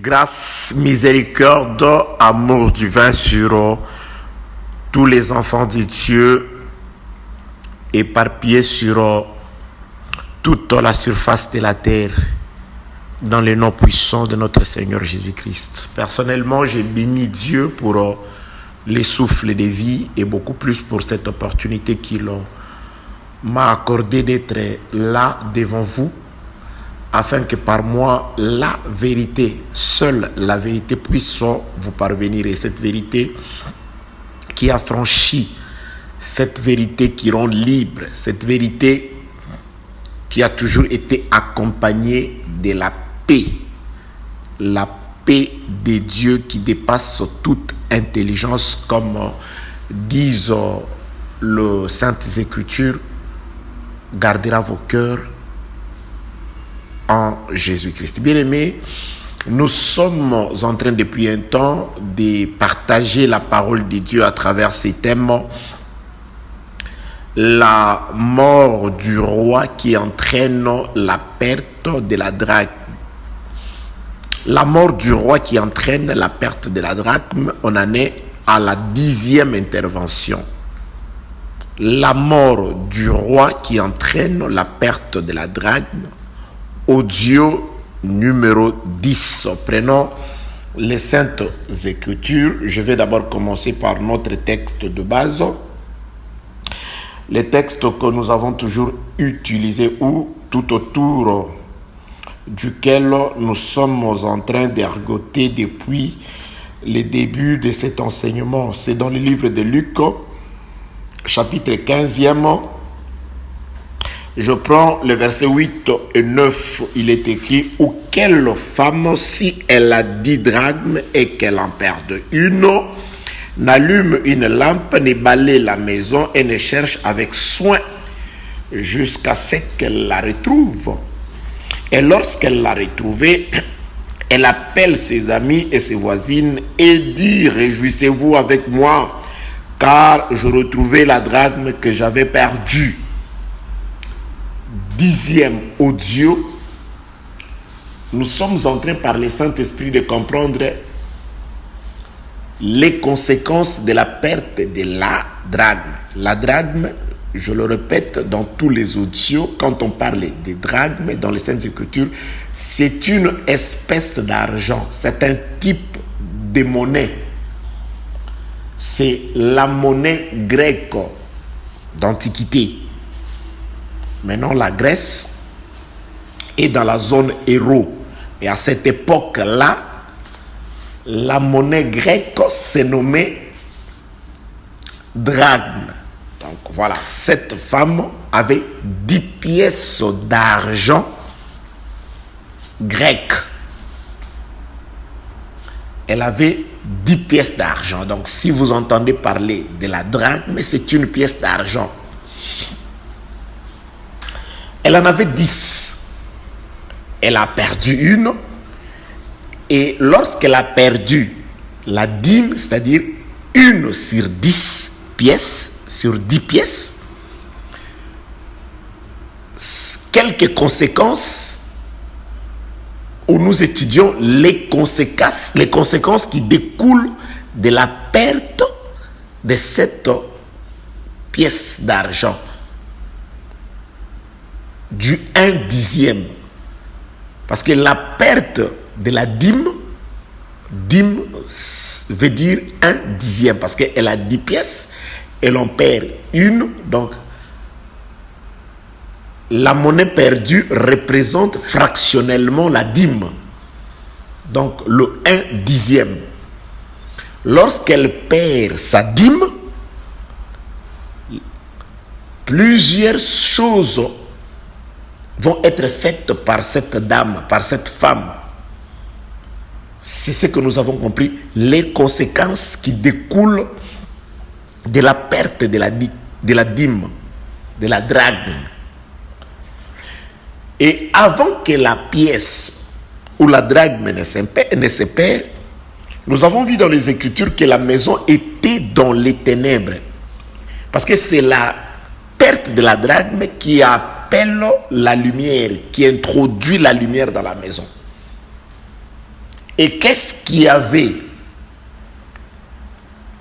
grâce, miséricorde, amour divin sur tous les enfants de Dieu éparpillés sur toute la surface de la terre dans le nom puissant de notre Seigneur Jésus-Christ. Personnellement, j'ai béni Dieu pour les souffles de vie et beaucoup plus pour cette opportunité qu'il m'a accordé d'être là devant vous afin que par moi, la vérité, seule la vérité puisse vous parvenir. Et cette vérité qui a franchi, cette vérité qui rend libre, cette vérité qui a toujours été accompagnée de la paix de Dieu qui dépasse toute intelligence, comme disent les Saintes Écritures, gardera vos cœurs en Jésus-Christ. Bien-aimés, nous sommes en train depuis un temps de partager la parole de Dieu à travers ces thèmes. La mort du roi qui entraîne la perte de la drachme. La mort du roi qui entraîne la perte de la drachme, on en est à la 10e intervention. La mort du roi qui entraîne la perte de la drachme, audio numéro 10. Prenons les Saintes Écritures. Je vais d'abord commencer par notre texte de base. Le texte que nous avons toujours utilisé ou tout autour duquel nous sommes en train d'ergoter depuis le début de cet enseignement. C'est dans le livre de Luc, chapitre 15e. Je prends le verset 8 et 9. Il est écrit: ou quelle femme, si elle a 10 drachmes et qu'elle en perde une, n'allume une lampe, ne balaye la maison et ne cherche avec soin jusqu'à ce qu'elle la retrouve. Et lorsqu'elle l'a retrouvée, elle appelle ses amis et ses voisines et dit: réjouissez-vous avec moi, car je retrouvais la drachme que j'avais perdue. 10e audio. Nous sommes en train par le Saint-Esprit de comprendre les conséquences de la perte de la drachme. La drachme, je le répète dans tous les audios, quand on parle de drachme dans les Saintes Écritures, c'est une espèce d'argent, c'est un type de monnaie. C'est la monnaie grecque d'Antiquité. Maintenant, la Grèce est dans la zone euro. Et à cette époque-là, la monnaie grecque s'est nommée drachme. Donc voilà, cette femme avait 10 pièces d'argent grec. Elle avait 10 pièces d'argent. Donc si vous entendez parler de la drachme, c'est une pièce d'argent. Elle en avait 10. Elle a perdu une. Et lorsqu'elle a perdu la dîme, c'est-à-dire une sur 10 pièces, sur 10 pièces, quelques conséquences où nous étudions les conséquences qui découlent de la perte de cette pièce d'argent, du 1/10. Parce que la perte de la dîme veut dire 1/10, parce qu'elle a 10 pièces, elle en perd une, donc la monnaie perdue représente fractionnellement la dîme, donc le 1/10. Lorsqu'elle perd sa dîme, plusieurs choses vont être faites par cette dame, par cette femme. C'est ce que nous avons compris, les conséquences qui découlent de la perte de la dîme, de la drachme. Et avant que la pièce ou la drachme ne se perd, nous avons vu dans les Écritures que la maison était dans les ténèbres. Parce que c'est la perte de la drachme qui appelle la lumière, qui introduit la lumière dans la maison. Et qu'est-ce qui avait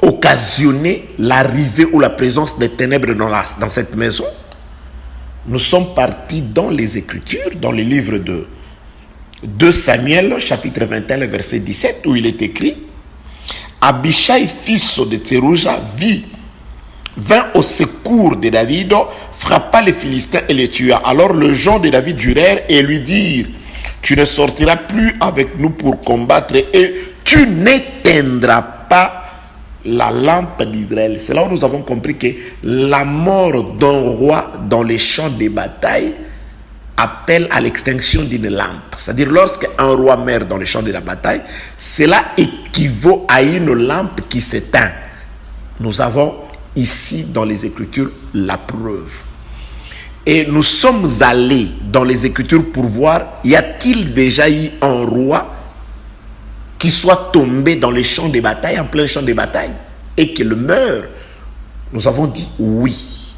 occasionné l'arrivée ou la présence des ténèbres dans cette maison? Nous sommes partis dans les Écritures, dans le livre de 2 Samuel, chapitre 21, verset 17, où il est écrit: Abishai, fils de Tserouja, vint au secours de David, frappa les Philistins et les tua. Alors le gens de David jurèrent et lui dirent: tu ne sortiras plus avec nous pour combattre et tu n'éteindras pas la lampe d'Israël. C'est là où nous avons compris que la mort d'un roi dans les champs de bataille appelle à l'extinction d'une lampe. C'est-à-dire, lorsqu'un roi meurt dans les champs de la bataille, cela équivaut à une lampe qui s'éteint. Nous avons ici dans les Écritures la preuve. Et nous sommes allés dans les Écritures pour voir, y a-t-il déjà eu un roi qui soit tombé dans les champs de bataille, en plein champ de bataille, et qu'il meurt? Nous avons dit oui.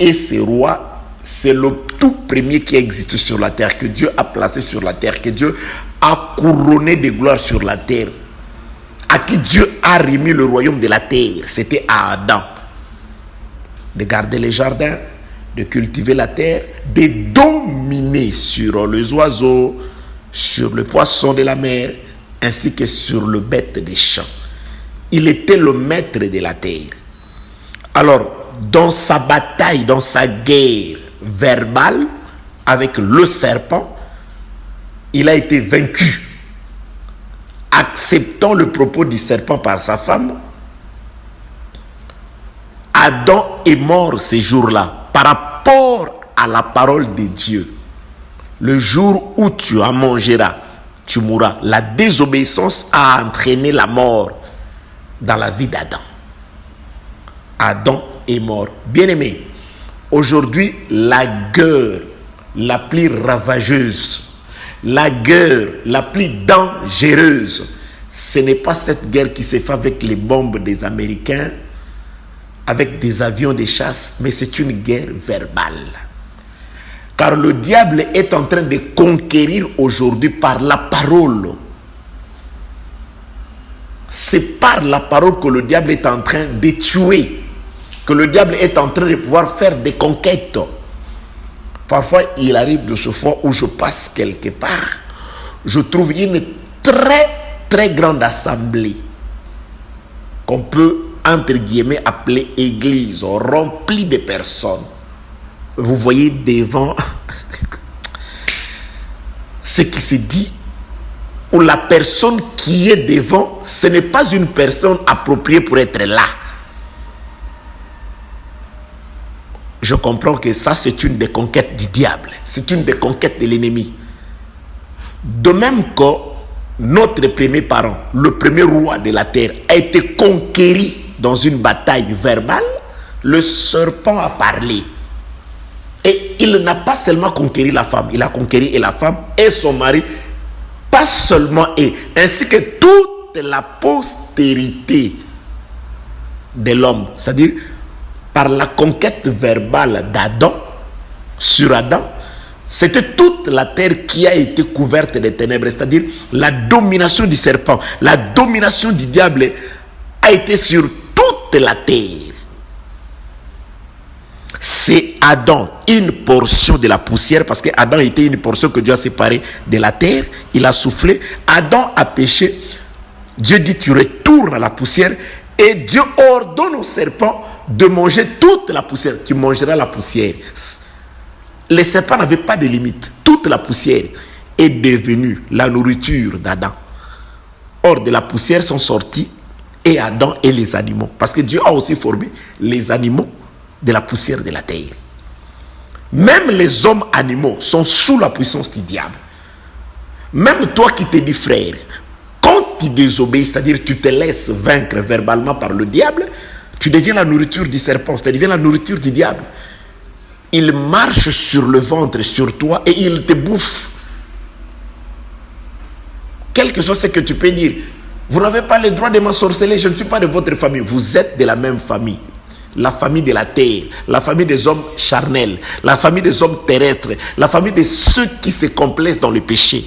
Et ce roi, c'est le tout premier qui existe sur la terre, que Dieu a placé sur la terre, que Dieu a couronné de gloire sur la terre, à qui Dieu a remis le royaume de la terre. C'était à Adam. De garder les jardins, de cultiver la terre, de dominer sur les oiseaux, sur le poisson de la mer, ainsi que sur le bête des champs. Il était le maître de la terre. Alors, dans sa bataille, dans sa guerre verbale avec le serpent, il a été vaincu. Acceptant le propos du serpent par sa femme, Adam est mort ces jours-là par rapport à la parole de Dieu. Le jour où tu en mangeras, tu mourras. La désobéissance a entraîné la mort dans la vie d'Adam. Adam est mort. Bien-aimé, aujourd'hui, la guerre la plus ravageuse, la guerre la plus dangereuse, ce n'est pas cette guerre qui se fait avec les bombes des Américains, avec des avions de chasse, mais c'est une guerre verbale. Car le diable est en train de conquérir aujourd'hui par la parole. C'est par la parole que le diable est en train de tuer, que le diable est en train de pouvoir faire des conquêtes. Parfois, il arrive de ce fois où je passe quelque part, je trouve une très grande assemblée qu'on peut, entre guillemets, appeler église, remplie de personnes. Vous voyez devant ce qui se dit, où la personne qui est devant, ce n'est pas une personne appropriée pour être là. Je comprends que ça, c'est une des conquêtes du diable. C'est une des conquêtes de l'ennemi. De même que notre premier parent, le premier roi de la terre, a été conquéri dans une bataille verbale, le serpent a parlé. Et il n'a pas seulement conquéri la femme, il a conquéri et la femme et son mari, pas seulement et, ainsi que toute la postérité de l'homme. C'est-à-dire, par la conquête verbale d'Adam, sur Adam, c'était toute la terre qui a été couverte de ténèbres. C'est-à-dire, la domination du serpent, la domination du diable a été sur toute la terre. C'est Adam, une portion de la poussière, parce que Adam était une portion que Dieu a séparée de la terre. Il a soufflé. Adam a péché. Dieu dit: tu retournes à la poussière. Et Dieu ordonne au serpent de manger toute la poussière. Tu mangeras la poussière. Les serpents n'avaient pas de limite. Toute la poussière est devenue la nourriture d'Adam. Or, de la poussière sont sortis et Adam et les animaux. Parce que Dieu a aussi formé les animaux de la poussière de la terre. Même les hommes animaux sont sous la puissance du diable. Même toi qui te dis frère, quand tu désobéis, c'est-à-dire tu te laisses vaincre verbalement par le diable, tu deviens la nourriture du serpent, tu deviens la nourriture du diable. Il marche sur le ventre, sur toi, et il te bouffe. Quel que soit ce que tu peux dire, vous n'avez pas le droit de m'ensorceler, je ne suis pas de votre famille. Vous êtes de la même famille. La famille de la terre, la famille des hommes charnels, la famille des hommes terrestres, la famille de ceux qui se complaisent dans le péché.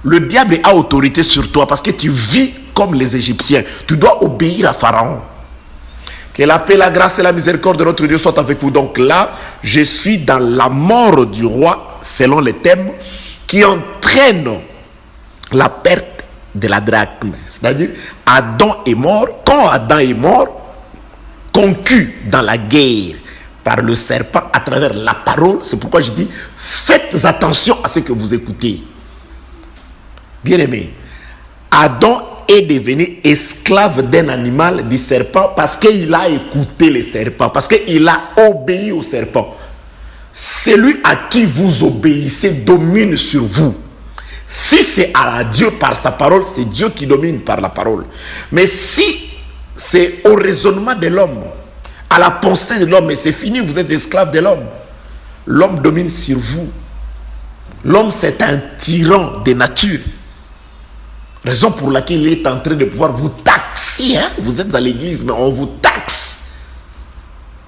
Le diable a autorité sur toi parce que tu vis comme les Égyptiens. Tu dois obéir à Pharaon. Que la paix, la grâce et la miséricorde de notre Dieu soient avec vous. Donc là, je suis dans la mort du roi, selon les thèmes, qui entraînent la perte de la drachme. C'est-à-dire, Adam est mort. Quand Adam est mort, conquis dans la guerre par le serpent à travers la parole, c'est pourquoi je dis, faites attention à ce que vous écoutez. Bien-aimé, Adam est devenu esclave d'un animal, du serpent, parce qu'il a écouté le serpent, parce qu'il a obéi au serpent. Celui à qui vous obéissez domine sur vous. Si c'est à Dieu par sa parole, c'est Dieu qui domine par la parole. Mais si c'est au raisonnement de l'homme, à la pensée de l'homme, et c'est fini, vous êtes esclave de l'homme. L'homme domine sur vous. L'homme, c'est un tyran de nature. Raison pour laquelle il est en train de pouvoir vous taxer. Hein? Vous êtes à l'église, mais on vous taxe.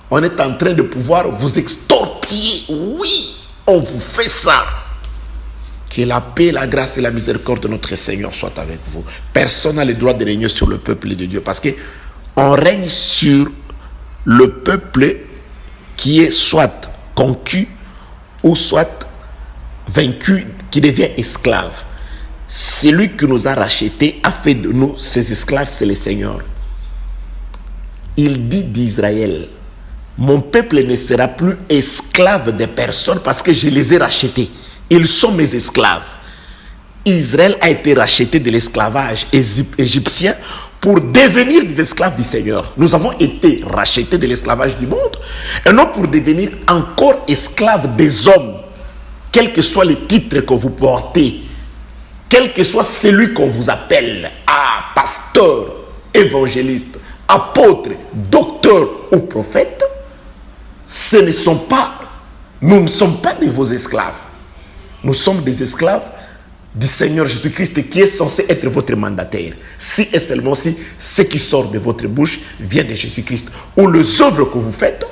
On est en train de pouvoir vous extorquer. Oui, on vous fait ça. Que la paix, la grâce et la miséricorde de notre Seigneur soient avec vous. Personne n'a le droit de régner sur le peuple de Dieu. Parce qu'on règne sur le peuple qui est soit conquis ou soit vaincu, qui devient esclave. Celui qui nous a rachetés a fait de nous ses esclaves, c'est le Seigneur. Il dit d'Israël, mon peuple ne sera plus esclave de personne parce que je les ai rachetés. Ils sont mes esclaves. Israël a été racheté de l'esclavage égyptien pour devenir des esclaves du Seigneur. Nous avons été rachetés de l'esclavage du monde et non pour devenir encore esclaves des hommes, quels que soient les titres que vous portez. Quel que soit celui qu'on vous appelle, pasteur, évangéliste, apôtre, docteur ou prophète, nous ne sommes pas de vos esclaves. Nous sommes des esclaves du Seigneur Jésus-Christ qui est censé être votre mandataire. Si et seulement si ce qui sort de votre bouche vient de Jésus-Christ, ou les œuvres que vous faites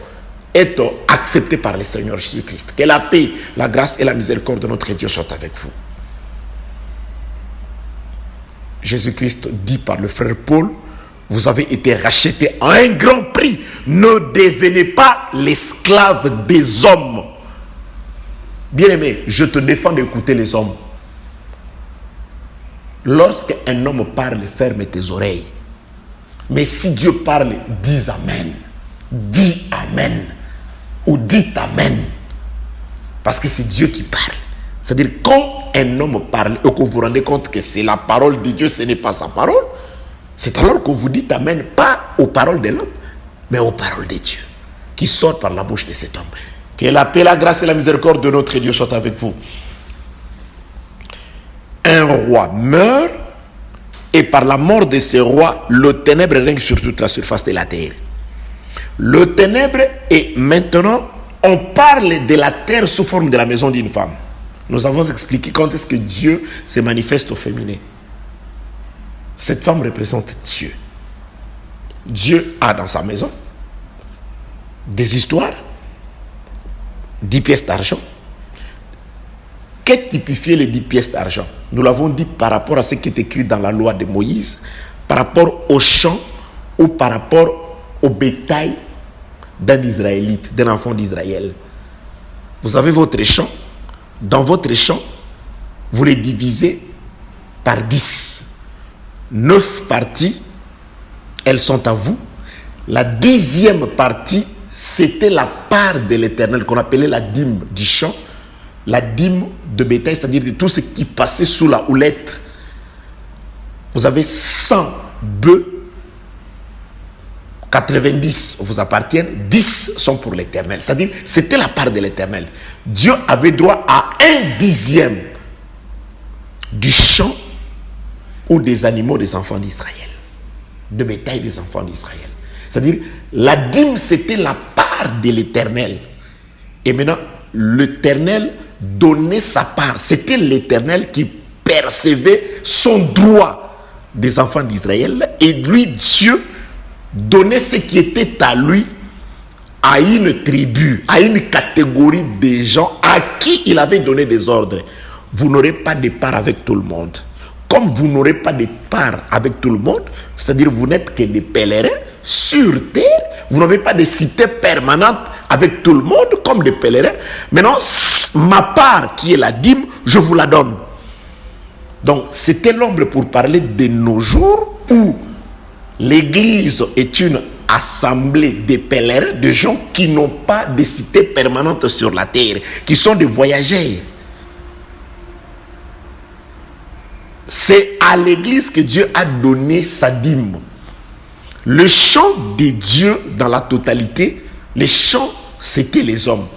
est acceptées par le Seigneur Jésus-Christ. Que la paix, la grâce et la miséricorde de notre Dieu soient avec vous. Jésus-Christ dit par le frère Paul, vous avez été rachetés à un grand prix. Ne devenez pas l'esclave des hommes. Bien-aimé, je te défends d'écouter les hommes. Lorsqu'un homme parle, ferme tes oreilles. Mais si Dieu parle, dis Amen. Dis Amen. Ou dites Amen. Parce que c'est Dieu qui parle. C'est-à-dire, quand un homme parle et que vous vous rendez compte que c'est la parole de Dieu, ce n'est pas sa parole, c'est alors que vous dites Amen, pas aux paroles de l'homme, mais aux paroles de Dieu, qui sortent par la bouche de cet homme. Que la paix, la grâce et la miséricorde de notre Dieu soient avec vous. Un roi meurt, et par la mort de ce roi, le ténèbre règne sur toute la surface de la terre. Le ténèbre, et maintenant, on parle de la terre sous forme de la maison d'une femme. Nous avons expliqué quand est-ce que Dieu se manifeste au féminin. Cette femme représente Dieu. Dieu a dans sa maison des histoires, 10 pièces d'argent. Qu'est typifié les 10 pièces d'argent? Nous l'avons dit par rapport à ce qui est écrit dans la loi de Moïse, par rapport au champ ou par rapport au bétail d'un Israélite, d'un enfant d'Israël. Vous avez votre champ. Dans votre champ, vous les divisez par 10. 9 parties, elles sont à vous. La 10e partie, c'était la part de l'Éternel qu'on appelait la dîme du champ, la dîme de bétail, c'est-à-dire de tout ce qui passait sous la houlette. Vous avez 100 bœufs, 90 vous appartiennent, 10 sont pour l'Éternel. C'est-à-dire, c'était la part de l'Éternel. Dieu avait droit à 1/10 du champ ou des animaux des enfants d'Israël, de bétail des enfants d'Israël. C'est-à-dire, la dîme, c'était la part de l'Éternel. Et maintenant, l'Éternel donnait sa part. C'était l'Éternel qui percevait son droit des enfants d'Israël. Et lui, Dieu, donnait ce qui était à lui à une tribu, à une catégorie de gens à qui il avait donné des ordres. vous n'aurez pas de part avec tout le monde. Comme vous n'aurez pas de part avec tout le monde, c'est-à-dire vous n'êtes que des pèlerins sur terre, vous n'avez pas de cité permanente avec tout le monde comme des pèlerins. Maintenant, ma part qui est la dîme, je vous la donne. Donc, c'était l'ombre pour parler de nos jours où l'église est une assemblée de pèlerins, de gens qui n'ont pas de cité permanente sur la terre, qui sont des voyageurs. C'est à l'église que Dieu a donné sa dîme. Le champ de Dieu dans la totalité, les champs, c'était les hommes.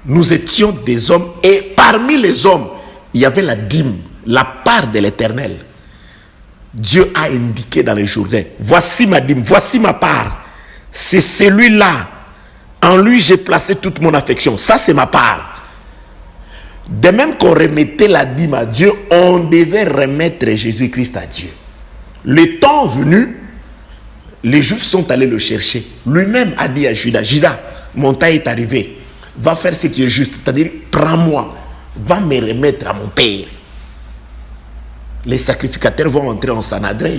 Nous étions des hommes et parmi les hommes, il y avait la dîme, la part de l'Éternel. Dieu a indiqué dans le Jourdain, voici ma dîme, voici ma part. C'est celui-là. En lui, j'ai placé toute mon affection. Ça, c'est ma part. De même qu'on remettait la dîme à Dieu, on devait remettre Jésus-Christ à Dieu. Le temps venu, les Juifs sont allés le chercher. Lui-même a dit à Judas, Judas, mon temps est arrivé. Va faire ce qui est juste, c'est-à-dire, prends-moi, va me remettre à mon Père. Les sacrificateurs vont entrer en Sanhedrin,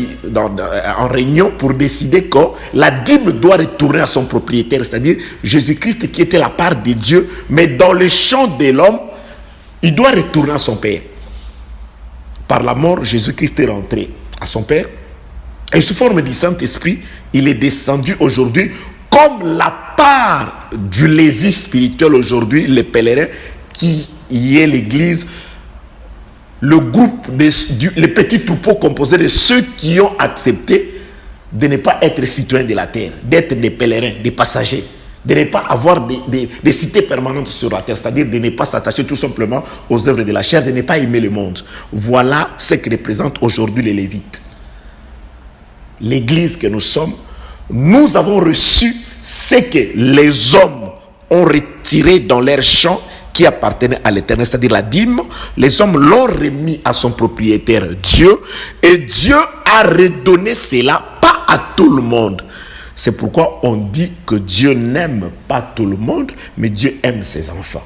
en réunion pour décider que la dîme doit retourner à son propriétaire, c'est-à-dire Jésus-Christ qui était la part de Dieu, mais dans le champ de l'homme, il doit retourner à son Père. Par la mort, Jésus-Christ est rentré à son Père. Et sous forme du Saint-Esprit, il est descendu aujourd'hui comme la part du Lévi spirituel aujourd'hui, les pèlerins, qui y est l'église, le groupe, les petits troupeaux composés de ceux qui ont accepté de ne pas être citoyens de la terre, d'être des pèlerins, des passagers, de ne pas avoir des cités permanentes sur la terre, c'est-à-dire de ne pas s'attacher tout simplement aux œuvres de la chair, de ne pas aimer le monde. Voilà ce que représentent aujourd'hui les Lévites. L'église que nous sommes, nous avons reçu ce que les hommes ont retiré dans leur champ qui appartenait à l'Éternel, c'est-à-dire la dîme. Les hommes l'ont remis à son propriétaire Dieu, et Dieu a redonné cela pas à tout le monde. C'est pourquoi on dit que Dieu n'aime pas tout le monde, mais Dieu aime ses enfants.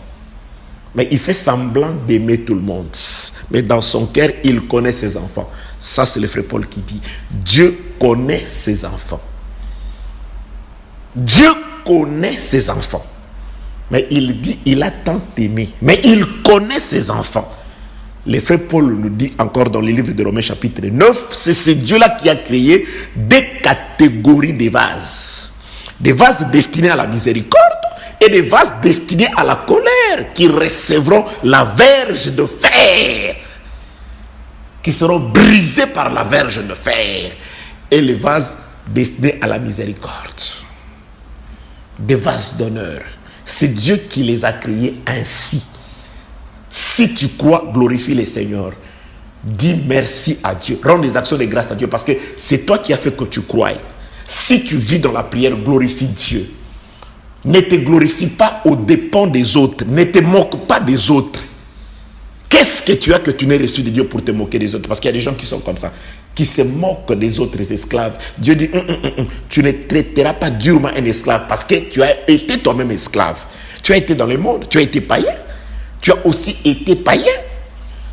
Mais il fait semblant d'aimer tout le monde, mais dans son cœur, il connaît ses enfants. Ça, c'est le frère Paul qui dit, Dieu connaît ses enfants. Dieu connaît ses enfants. Mais il dit, il a tant aimé. Mais il connaît ses enfants. Le frère Paul nous dit encore dans le livre de Romains chapitre 9, c'est ce Dieu-là qui a créé des catégories de vases. Des vases destinés à la miséricorde et des vases destinés à la colère, qui recevront la verge de fer, qui seront brisés par la verge de fer, et les vases destinés à la miséricorde. Des vases d'honneur. C'est Dieu qui les a créés ainsi. Si tu crois, glorifie le Seigneur. Dis merci à Dieu. Rends des actions de grâce à Dieu, parce que c'est toi qui as fait que tu crois. Si tu vis dans la prière, glorifie Dieu. Ne te glorifie pas aux dépens des autres. Ne te moque pas des autres. Qu'est-ce que tu as que tu n'aies reçu de Dieu pour te moquer des autres? Parce qu'il y a des gens qui sont comme ça, qui se moquent des autres esclaves. Dieu dit, tu ne traiteras pas durement un esclave, parce que tu as été toi-même esclave. Tu as été dans le monde, tu as été païen. Tu as aussi été païen.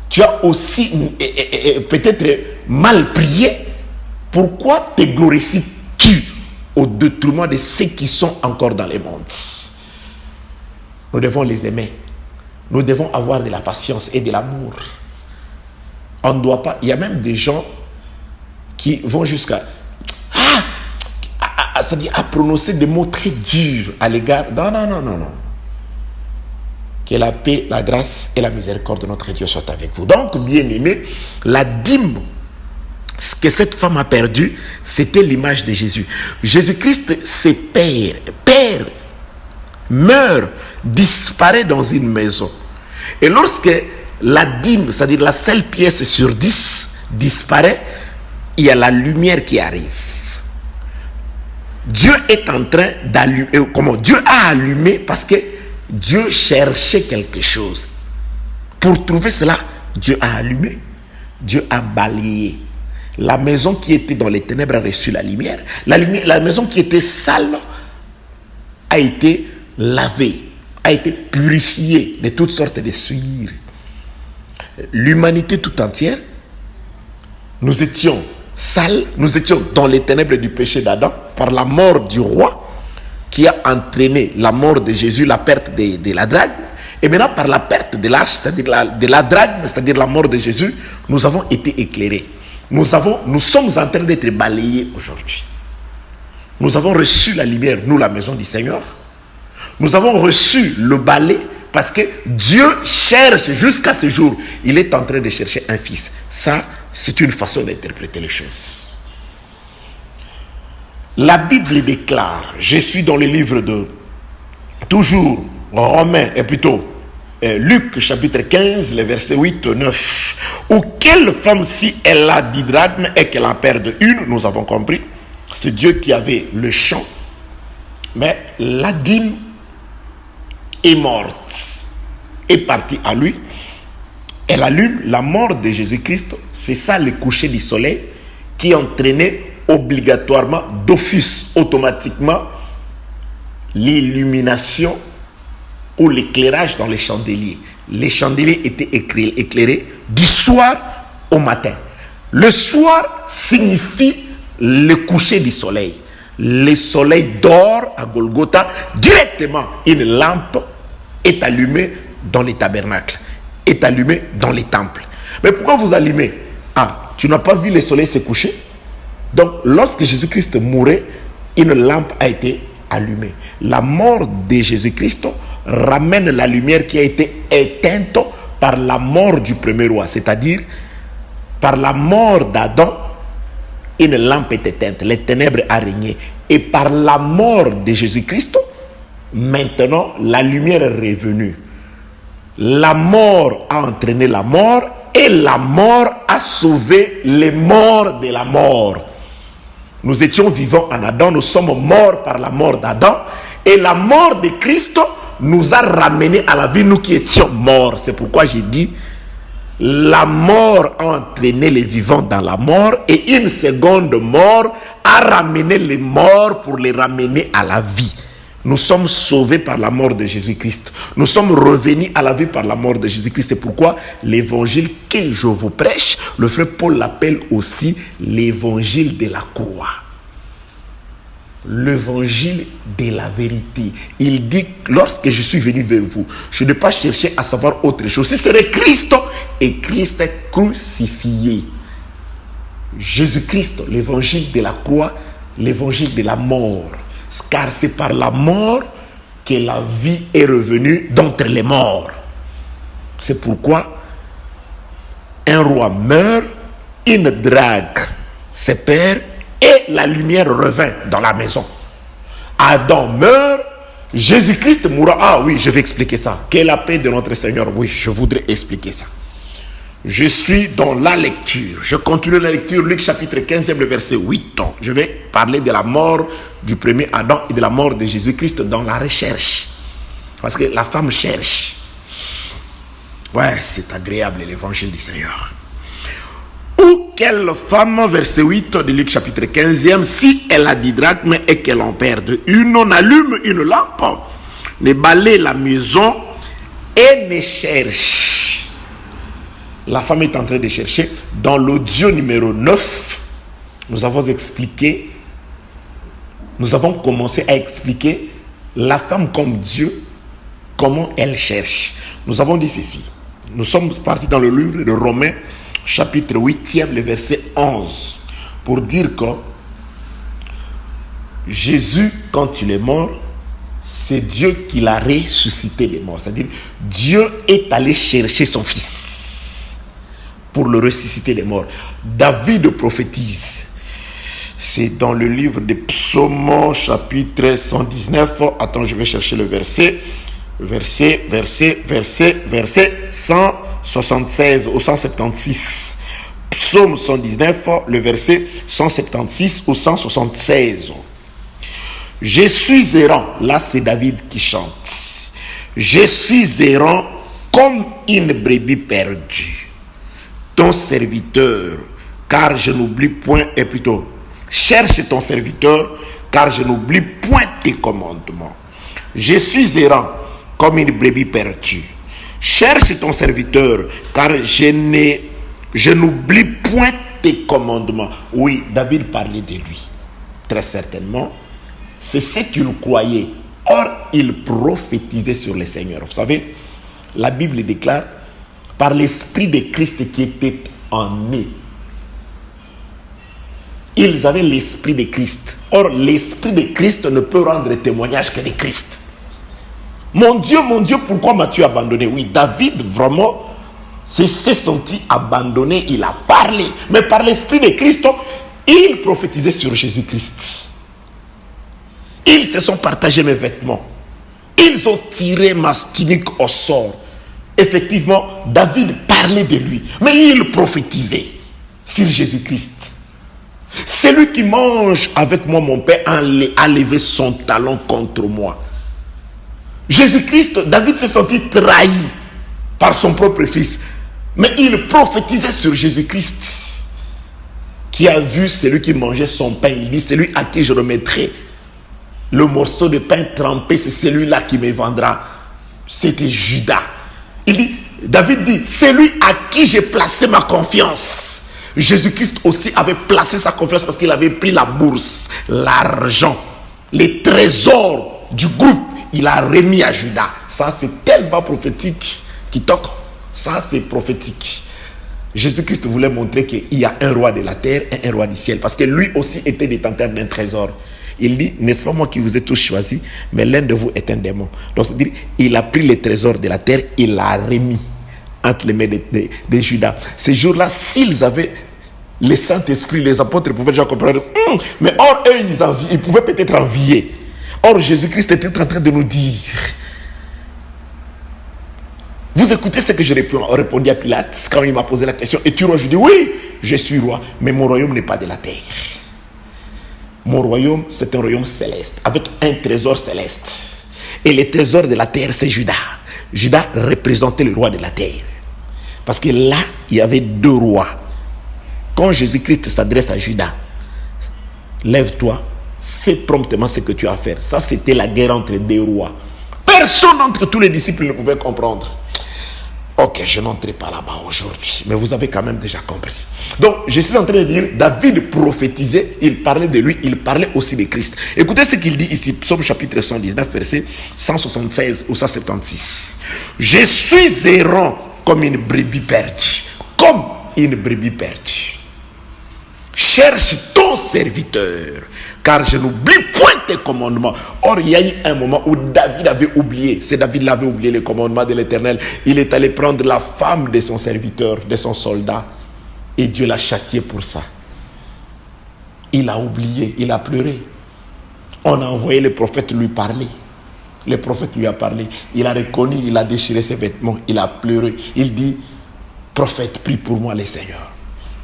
Tu as aussi peut-être mal prié. Pourquoi te glorifies-tu au détriment de ceux qui sont encore dans le monde? Nous devons les aimer. Nous devons avoir de la patience et de l'amour. On ne doit pas... Il y a même des gens qui vont jusqu'à... c'est-à-dire à prononcer des mots très durs à l'égard... Non. Que la paix, la grâce et la miséricorde de notre Dieu soient avec vous. Donc, bien-aimés, la dîme, ce que cette femme a perdu, c'était l'image de Jésus. Jésus-Christ, c'est Père, meurt, disparaît dans une maison. Et lorsque la dîme, c'est-à-dire la seule pièce sur 10, disparaît, il y a la lumière qui arrive. Dieu est en train d'allumer. Comment? Dieu a allumé parce que Dieu cherchait quelque chose. Pour trouver cela, Dieu a allumé. Dieu a balayé. La maison qui était dans les ténèbres a reçu la lumière. La maison qui était sale a été lavée, a été purifiée de toutes sortes de souillures. l'humanité tout entière, nous étions sales, nous étions dans les ténèbres du péché d'Adam par la mort du roi qui a entraîné la mort de Jésus, la perte de la drachme. Et maintenant, par la perte de l'arche, c'est-à-dire de la drachme, c'est-à-dire la mort de Jésus, nous avons été éclairés. Nous sommes en train d'être balayés aujourd'hui. Nous avons reçu la lumière, nous, la maison du Seigneur. Nous avons reçu le balai parce que Dieu cherche jusqu'à ce jour. Il est en train de chercher un fils. Ça, c'est une façon d'interpréter les choses. La Bible déclare, je suis dans le livre de toujours Romains, et plutôt Luc chapitre 15, les versets 8 9. Ou quelle femme, si elle a 10 drachmes et qu'elle en perd une, nous avons compris, c'est Dieu qui avait le champ, mais la dîme est morte, est partie à lui. Elle allume la mort de Jésus-Christ. C'est ça le coucher du soleil qui entraînait obligatoirement, d'office, automatiquement, l'illumination ou l'éclairage dans les chandeliers. Les chandeliers étaient éclairés du soir au matin. Le soir signifie le coucher du soleil. Le soleil dort à Golgotha. Directement, une lampe est allumée dans les tabernacles, est allumée dans les temples. Mais pourquoi vous allumez? Ah, tu n'as pas vu le soleil se coucher? Donc, lorsque Jésus-Christ mourait, une lampe a été allumée. La mort de Jésus-Christ ramène la lumière qui a été éteinte par la mort du premier roi, c'est-à-dire par la mort d'Adam. Une lampe est éteinte, les ténèbres a régné. Et par la mort de Jésus-Christ, maintenant, la lumière est revenue. La mort a entraîné la mort et la mort a sauvé les morts de la mort. Nous étions vivants en Adam, nous sommes morts par la mort d'Adam et la mort de Christ nous a ramenés à la vie, nous qui étions morts. C'est pourquoi j'ai dit la mort a entraîné les vivants dans la mort et une seconde mort a ramené les morts pour les ramener à la vie. Nous sommes sauvés par la mort de Jésus-Christ. Nous sommes revenus à la vie par la mort de Jésus-Christ. C'est pourquoi l'évangile que je vous prêche, le frère Paul l'appelle aussi l'évangile de la croix. L'évangile de la vérité. Il dit, lorsque je suis venu vers vous, je n'ai pas cherché à savoir autre chose. Ce serait Christ et Christ crucifié. Jésus-Christ, l'évangile de la croix, l'évangile de la mort. Car c'est par la mort que la vie est revenue d'entre les morts. C'est pourquoi un roi meurt, une drague se perd et la lumière revint dans la maison. Adam meurt, Jésus-Christ mourra. Ah oui, je vais expliquer ça. Quelle est la paix de notre Seigneur? Oui, je voudrais expliquer ça. Je suis dans la lecture. Je continue la lecture, Luc chapitre 15, le verset 8. Je vais parler de la mort du premier Adam et de la mort de Jésus-Christ dans la recherche. Parce que la femme cherche. Ouais, c'est agréable l'évangile du Seigneur. Ou quelle femme, verset 8 de Luc chapitre 15, si elle a 10 drachmes et qu'elle en perd une, on allume une lampe, ne balaye la maison et ne cherche. La femme est en train de chercher. Dans l'audio numéro 9, nous avons expliqué, nous avons commencé à expliquer la femme comme Dieu, comment elle cherche. Nous avons dit ceci. Nous sommes partis dans le livre de Romains, chapitre 8, le verset 11, pour dire que Jésus, quand il est mort, c'est Dieu qui l'a ressuscité des morts. C'est-à-dire, Dieu est allé chercher son fils pour le ressusciter des morts. David prophétise. C'est dans le livre des Psaumes, chapitre 119. Attends, je vais chercher le verset. Verset 176 ou 176. Psaume 119, le verset 176 ou 176. Je suis errant. Là, c'est David qui chante. Je suis errant comme une brebis perdue. Ton serviteur, car je n'oublie point, et plutôt, cherche ton serviteur, car je n'oublie point tes commandements. Je suis errant comme une brebis perdue. Cherche ton serviteur, car je n'oublie point tes commandements. Oui, David parlait de lui. Très certainement, c'est ce qu'il croyait. Or, il prophétisait sur le Seigneur. Vous savez, la Bible déclare, par l'Esprit de Christ qui était en eux, ils avaient l'Esprit de Christ. Or, l'Esprit de Christ ne peut rendre témoignage que de Christ. Mon Dieu, pourquoi m'as-tu abandonné? Oui, David, vraiment, s'est senti abandonné, il a parlé. Mais par l'Esprit de Christ, il prophétisait sur Jésus-Christ. Ils se sont partagés mes vêtements. Ils ont tiré ma tunique au sort. Effectivement, David parlait de lui. Mais il prophétisait sur Jésus-Christ. Celui qui mange avec moi, mon Père, a levé son talon contre moi. Jésus-Christ, David s'est senti trahi par son propre fils. Mais il prophétisait sur Jésus-Christ, qui a vu celui qui mangeait son pain. Il dit, celui à qui je remettrai le morceau de pain trempé, c'est celui-là qui me vendra. C'était Judas. Il dit, David dit, celui à qui j'ai placé ma confiance. Jésus-Christ aussi avait placé sa confiance parce qu'il avait pris la bourse, l'argent, les trésors du groupe. Il a remis à Judas. Ça, c'est tellement prophétique qui toque. Ça, c'est prophétique. Jésus-Christ voulait montrer qu'il y a un roi de la terre et un roi du ciel. Parce que lui aussi était détenteur d'un trésor. Il dit, n'est-ce pas moi qui vous ai tous choisis, mais l'un de vous est un démon. Donc, c'est-à-dire, il a pris les trésors de la terre, il l'a remis entre les mains de Judas. Ces jours-là, s'ils avaient le Saint-Esprit, les apôtres pouvaient déjà comprendre. Mais or, eux, ils pouvaient peut-être envier. Or, Jésus-Christ était en train de nous dire, vous écoutez ce que je répondis à Pilate quand il m'a posé la question, es-tu roi? Je dis, oui, je suis roi, mais mon royaume n'est pas de la terre. Mon royaume, c'est un royaume céleste, avec un trésor céleste. Et le trésor de la terre, c'est Judas. Judas représentait le roi de la terre. Parce que là, il y avait deux rois. Quand Jésus-Christ s'adresse à Judas, lève-toi, fais promptement ce que tu as à faire. Ça, c'était la guerre entre deux rois. Personne d'entre tous les disciples ne pouvait comprendre. Ok, je n'entrerai pas là-bas aujourd'hui, mais vous avez quand même déjà compris. Donc, je suis en train de dire, David prophétisait, il parlait de lui, il parlait aussi de Christ. Écoutez ce qu'il dit ici, Psaume chapitre 119, verset 176 ou 176. Je suis errant comme une brebis perdue. Comme une brebis perdue. Cherche ton serviteur, car je n'oublie point tes commandements. Or, il y a eu un moment où David avait oublié. C'est David l'avait oublié les commandements de l'Éternel. Il est allé prendre la femme de son serviteur, de son soldat. Et Dieu l'a châtié pour ça. Il a oublié, il a pleuré. On a envoyé le prophète lui parler. Le prophète lui a parlé. Il a reconnu, il a déchiré ses vêtements. Il a pleuré. Il dit, prophète, prie pour moi le Seigneur.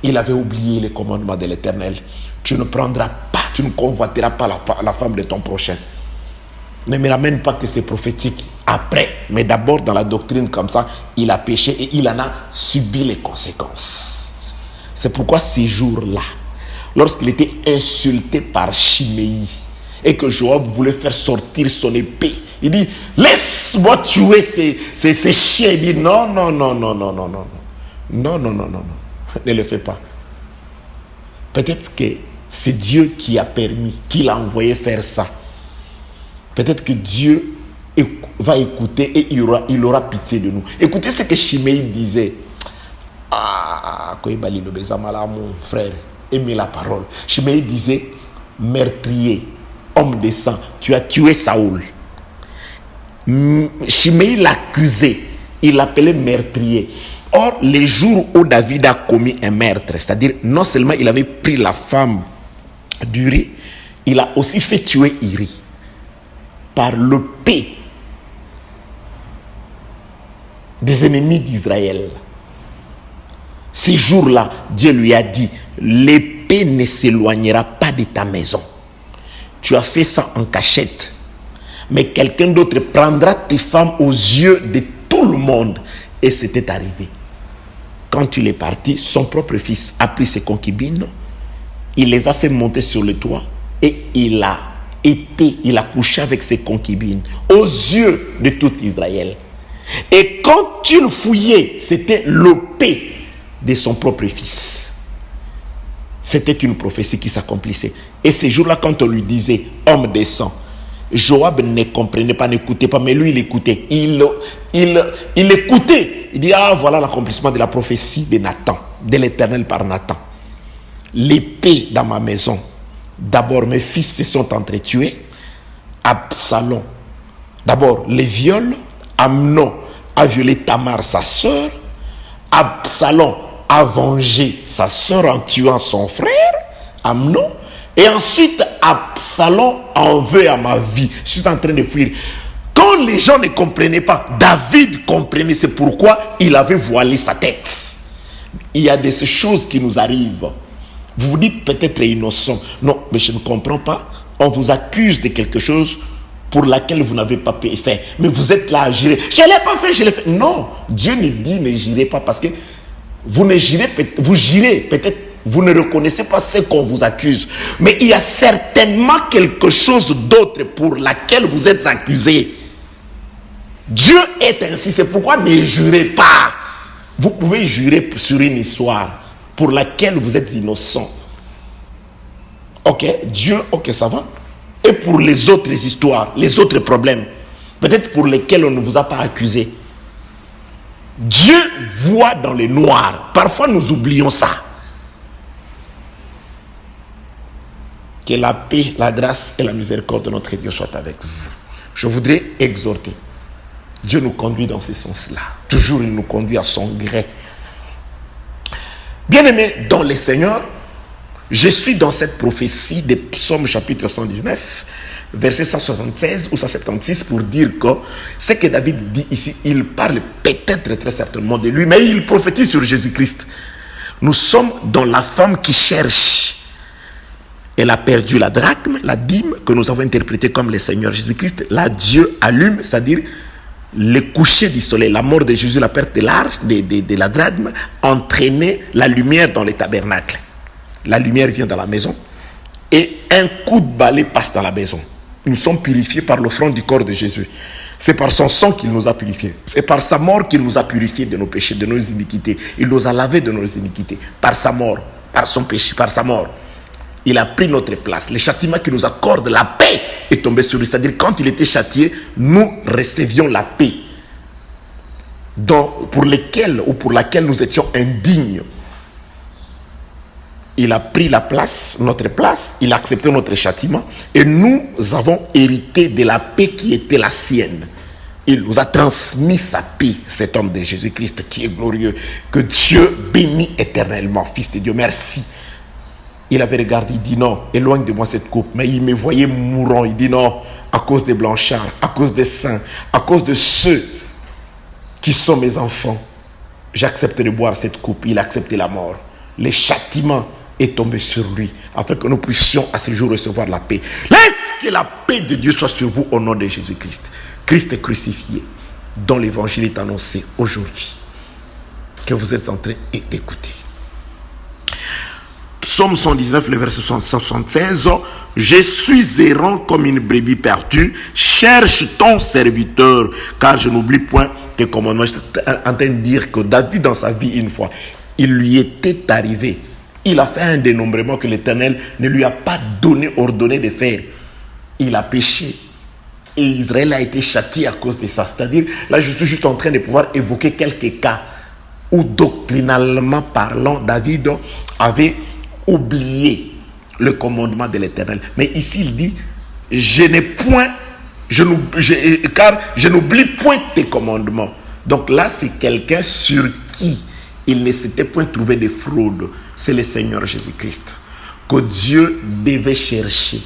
Il avait oublié les commandements de l'Éternel. Tu ne prendras pas, tu ne convoiteras pas la femme de ton prochain. Ne me ramène pas que c'est prophétique après. Mais d'abord, dans la doctrine comme ça, il a péché et il en a subi les conséquences. C'est pourquoi ces jours-là, lorsqu'il était insulté par Chiméi et que Joab voulait faire sortir son épée, il dit, laisse-moi tuer ces chiens. Il dit, non. Ne le fais pas. Peut-être que c'est Dieu qui a permis, qui l'a envoyé faire ça. Peut-être que Dieu va écouter et il aura pitié de nous. Écoutez ce que Chiméi disait. Mon frère, aimez la parole. Chiméi disait, meurtrier, homme de sang, tu as tué Saoul. Chiméi l'accusait, il l'appelait meurtrier. Or, les jours où David a commis un meurtre, c'est-à-dire non seulement il avait pris la femme d'Uri, il a aussi fait tuer Uri par l'épée des ennemis d'Israël. Ces jours-là, Dieu lui a dit, l'épée ne s'éloignera pas de ta maison. Tu as fait ça en cachette, mais quelqu'un d'autre prendra tes femmes aux yeux de tout le monde. Et c'était arrivé. Quand il est parti, son propre fils a pris ses concubines, il les a fait monter sur le toit et il a couché avec ses concubines aux yeux de tout Israël. Et quand il fouillait, c'était l'opé de son propre fils. C'était une prophétie qui s'accomplissait. Et ces jours-là, quand on lui disait « homme des sang », Joab ne comprenait pas, n'écoutait pas, mais lui, il écoutait. Il écoutait. Il dit « ah, voilà l'accomplissement de la prophétie de Nathan, de l'Éternel par Nathan. L'épée dans ma maison. D'abord, mes fils se sont entretués. Absalom. D'abord, les viols. Amnon a violé Tamar, sa sœur. Absalom a vengé sa sœur en tuant son frère, Amnon. Et ensuite, Absalom en veut à ma vie. Je suis en train de fuir. Quand les gens ne comprenaient pas, David comprenait. C'est pourquoi il avait voilé sa tête. Il y a des choses qui nous arrivent. Vous vous dites peut-être innocent. Non, mais je ne comprends pas. On vous accuse de quelque chose pour laquelle vous n'avez pas pu faire. Mais vous êtes là à jurer. Je ne l'ai pas fait, je l'ai fait. Non, Dieu ne dit ne jurez pas parce que vous ne jurez, vous jurez peut-être, vous ne reconnaissez pas ce qu'on vous accuse. Mais il y a certainement quelque chose d'autre pour laquelle vous êtes accusé. Dieu est ainsi, c'est pourquoi ne jurez pas. Vous pouvez jurer sur une histoire pour laquelle vous êtes innocent. Ok, Dieu, ok, ça va. Et pour les autres histoires, les autres problèmes, peut-être pour lesquels on ne vous a pas accusé. Dieu voit dans le noir. Parfois nous oublions ça. Que la paix, la grâce et la miséricorde de notre Dieu soient avec vous. Je voudrais exhorter. Dieu nous conduit dans ce sens-là. Toujours il nous conduit à son gré. Bien-aimés dans le Seigneur, je suis dans cette prophétie des Psaumes chapitre 119, verset 176 ou 176 pour dire que ce que David dit ici, il parle peut-être très certainement de lui, mais il prophétise sur Jésus-Christ. Nous sommes dans la femme qui cherche. Elle a perdu la drachme, la dîme que nous avons interprétée comme le Seigneur Jésus-Christ. Là, Dieu allume, c'est-à-dire le coucher du soleil, la mort de Jésus, la perte de l'arche, de la drachme, entraînait la lumière dans les tabernacles. La lumière vient dans la maison et un coup de balai passe dans la maison. Nous sommes purifiés par l'offrande du corps de Jésus. C'est par son sang qu'il nous a purifiés. C'est par sa mort qu'il nous a purifiés de nos péchés, de nos iniquités. Il nous a lavés de nos iniquités. Par sa mort, par son péché, par sa mort. Il a pris notre place. Le châtiment qui nous accorde la paix est tombé sur lui. C'est-à-dire quand il était châtié, nous recevions la paix pour laquelle nous étions indignes. Il a pris la place, notre place, il a accepté notre châtiment et nous avons hérité de la paix qui était la sienne. Il nous a transmis sa paix, cet homme de Jésus-Christ qui est glorieux. Que Dieu bénisse éternellement, Fils de Dieu, merci. Il avait regardé, il dit non, éloigne de moi cette coupe. Mais il me voyait mourant, il dit non, à cause des blanchards, à cause des saints, à cause de ceux qui sont mes enfants, j'accepte de boire cette coupe. Il a accepté la mort. Le châtiment est tombé sur lui, afin que nous puissions à ce jour recevoir la paix. Laisse que la paix de Dieu soit sur vous au nom de Jésus-Christ. Christ est crucifié, dont l'évangile est annoncé aujourd'hui, que vous êtes en train d'écouter. Psaume 119, le verset 176. Je suis errant comme une brebis perdue. Cherche ton serviteur, car je n'oublie point tes commandements. Je suis en train de dire que David, dans sa vie, une fois, il lui était arrivé. Il a fait un dénombrement que l'Éternel ne lui a pas ordonné de faire. Il a péché. Et Israël a été châtié à cause de ça. C'est-à-dire, là, je suis juste en train de pouvoir évoquer quelques cas où, doctrinalement parlant, David avait oublié le commandement de l'Éternel. Mais ici, il dit, car je n'oublie point tes commandements. Donc là, c'est quelqu'un sur qui il ne s'était point trouvé de fraude. C'est le Seigneur Jésus-Christ que Dieu devait chercher.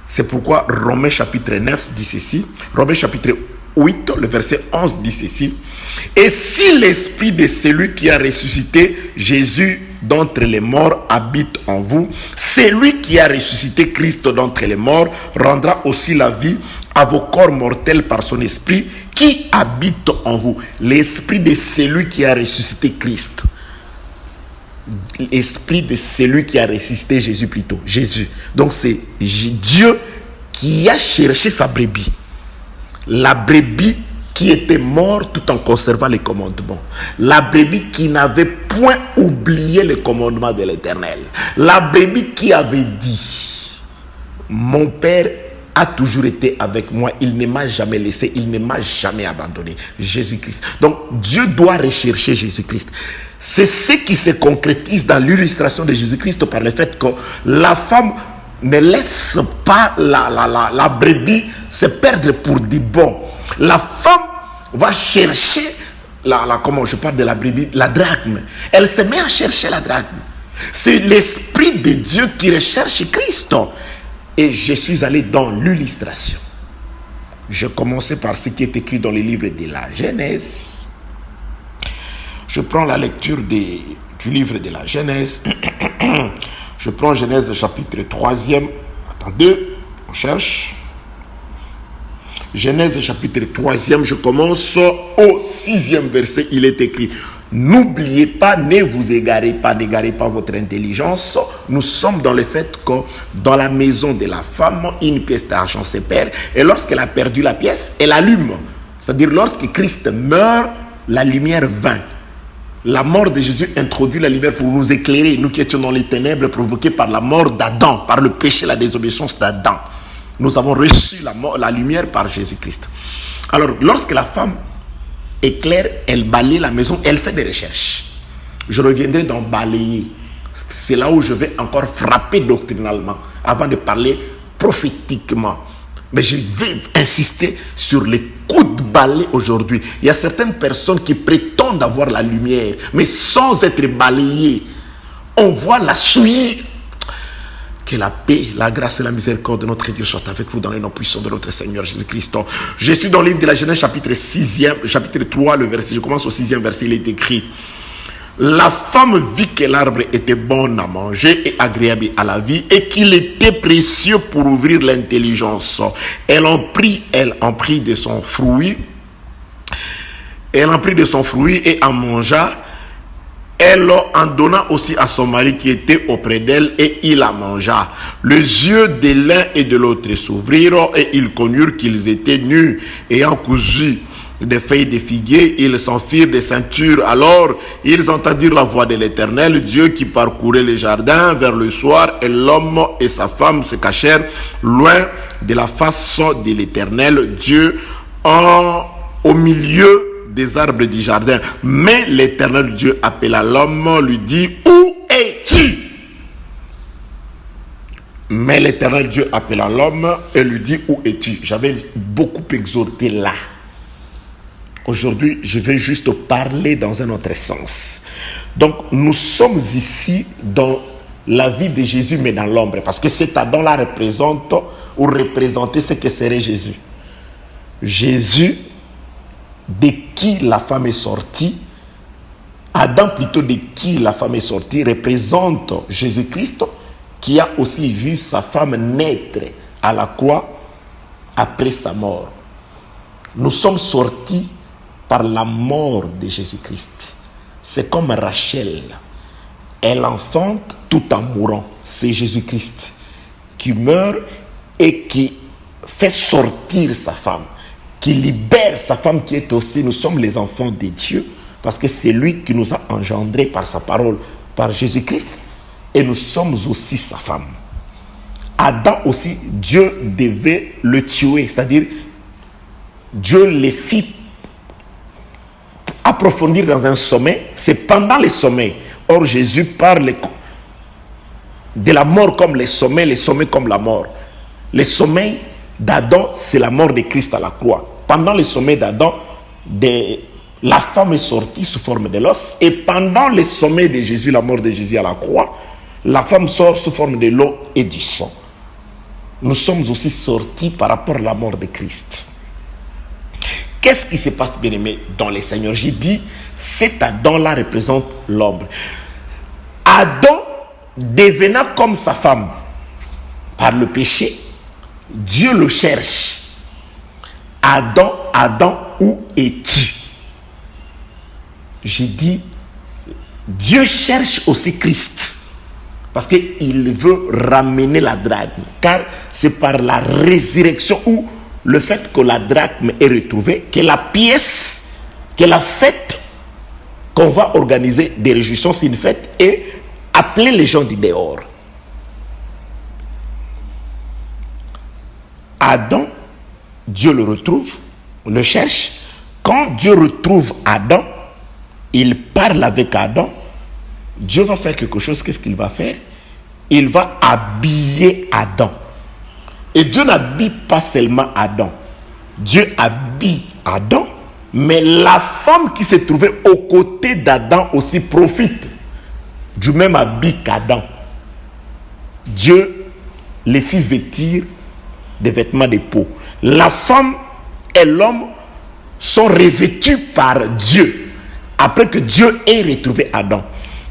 C'est pourquoi Romains chapitre 9 dit ceci. Romains chapitre 8, le verset 11 dit ceci. Et si l'esprit de celui qui a ressuscité Jésus d'entre les morts habite en vous, celui qui a ressuscité Christ d'entre les morts rendra aussi la vie à vos corps mortels par son esprit qui habite en vous. L'esprit de celui qui a ressuscité Christ. L'esprit de celui qui a ressuscité Jésus plutôt. Jésus. Donc c'est Dieu qui a cherché sa brebis. La brebis qui était mort tout en conservant les commandements. La brebis qui n'avait point oublié les commandements de l'Éternel. La brebis qui avait dit, mon Père a toujours été avec moi, il ne m'a jamais laissé, il ne m'a jamais abandonné. Jésus-Christ. Donc Dieu doit rechercher Jésus-Christ. C'est ce qui se concrétise dans l'illustration de Jésus-Christ par le fait que la femme ne laisse pas la brebis se perdre pour du bon. La femme va chercher, comment je parle de la brebis, la drachme. Elle se met à chercher la drachme. C'est l'Esprit de Dieu qui recherche Christ. Et je suis allé dans l'illustration. Je commençais par ce qui est écrit dans les livres de la Genèse. Je prends la lecture du livre de la Genèse. Je prends Genèse chapitre 3e. Attendez, on cherche. Genèse chapitre 3e, je commence au 6e verset. Il est écrit: n'oubliez pas, ne vous égarez pas, n'égarez pas votre intelligence. Nous sommes dans le fait que dans la maison de la femme, une pièce d'argent se perd. Et lorsqu'elle a perdu la pièce, elle allume. C'est-à-dire lorsque Christ meurt, la lumière vint. La mort de Jésus introduit la lumière pour nous éclairer, nous qui étions dans les ténèbres provoquées par la mort d'Adam, par le péché, la désobéissance d'Adam. Nous avons reçu la lumière par Jésus-Christ. Alors, lorsque la femme éclaire, elle balaye la maison, elle fait des recherches. Je reviendrai dans balayer. C'est là où je vais encore frapper doctrinalement, avant de parler prophétiquement. Mais je vais insister sur les coups de balai aujourd'hui. Il y a certaines personnes qui prétendent avoir la lumière, mais sans être balayées. On voit la suie. Que la paix, la grâce et la miséricorde de notre Dieu soient avec vous dans les noms puissants de notre Seigneur Jésus-Christ. Je suis dans le livre de la Genèse, chapitre 3, le verset. Je commence au 6e verset. Il est écrit: la femme vit que l'arbre était bon à manger et agréable à la vie, et qu'il était précieux pour ouvrir l'intelligence. Elle en prit de son fruit. Elle en prit de son fruit et en mangea. Elle en donna aussi à son mari qui était auprès d'elle, et il la mangea. Les yeux de l'un et de l'autre s'ouvrirent, et ils connurent qu'ils étaient nus. Ayant cousu des feuilles de figuier, ils s'en firent des ceintures. Alors ils entendirent la voix de l'Éternel Dieu qui parcourait les jardins vers le soir, et l'homme et sa femme se cachèrent loin de la face de l'Éternel Dieu au milieu des arbres du jardin. Mais l'Éternel Dieu appela l'homme, lui dit: où es-tu? Mais l'Éternel Dieu appela l'homme et lui dit: où es-tu? J'avais beaucoup exhorté là. Aujourd'hui, je vais juste parler dans un autre sens. Donc, nous sommes ici dans la vie de Jésus, mais dans l'ombre, parce que cet Adam-là représente ou représentait ce que serait Jésus. Jésus, de qui la femme est sortie, Adam plutôt de qui la femme est sortie, représente Jésus-Christ, qui a aussi vu sa femme naître à la croix après sa mort. Nous sommes sortis par la mort de Jésus-Christ. C'est comme Rachel. Elle enfante tout en mourant. C'est Jésus-Christ qui meurt et qui fait sortir sa femme, qui libère sa femme qui est aussi, nous sommes les enfants de Dieu, parce que c'est lui qui nous a engendrés par sa parole, par Jésus-Christ, et nous sommes aussi sa femme. Adam aussi, Dieu devait le tuer, c'est-à-dire Dieu les fit approfondir dans un sommeil, c'est pendant le sommeil. Or Jésus parle de la mort comme le sommeil comme la mort. Le sommeil d'Adam, c'est la mort de Christ à la croix. Pendant le sommeil d'Adam, la femme est sortie sous forme de l'os, et pendant le sommeil de Jésus, la mort de Jésus à la croix, la femme sort sous forme de l'eau et du sang. Nous sommes aussi sortis par rapport à la mort de Christ. Qu'est-ce qui se passe, bien aimé, dans les Seigneurs? J'ai dit, cet Adam-là représente l'ombre. Adam, devenant comme sa femme par le péché, Dieu le cherche. Adam, Adam, où es-tu? J'ai dit, Dieu cherche aussi Christ, parce qu'il veut ramener la drachme, car c'est par la résurrection ou le fait que la drachme est retrouvée, que la pièce, que la fête qu'on va organiser des réjouissances, c'est une fête, et appeler les gens du dehors. Adam, Dieu le retrouve, le cherche. Quand Dieu retrouve Adam, il parle avec Adam. Dieu va faire quelque chose. Qu'est-ce qu'il va faire? Il va habiller Adam. Et Dieu n'habille pas seulement Adam. Dieu habille Adam, mais la femme qui se trouvait aux côtés d'Adam aussi profite du même habit qu'Adam. Dieu les fit vêtir des vêtements de peau. La femme et l'homme sont revêtus par Dieu après que Dieu ait retrouvé Adam.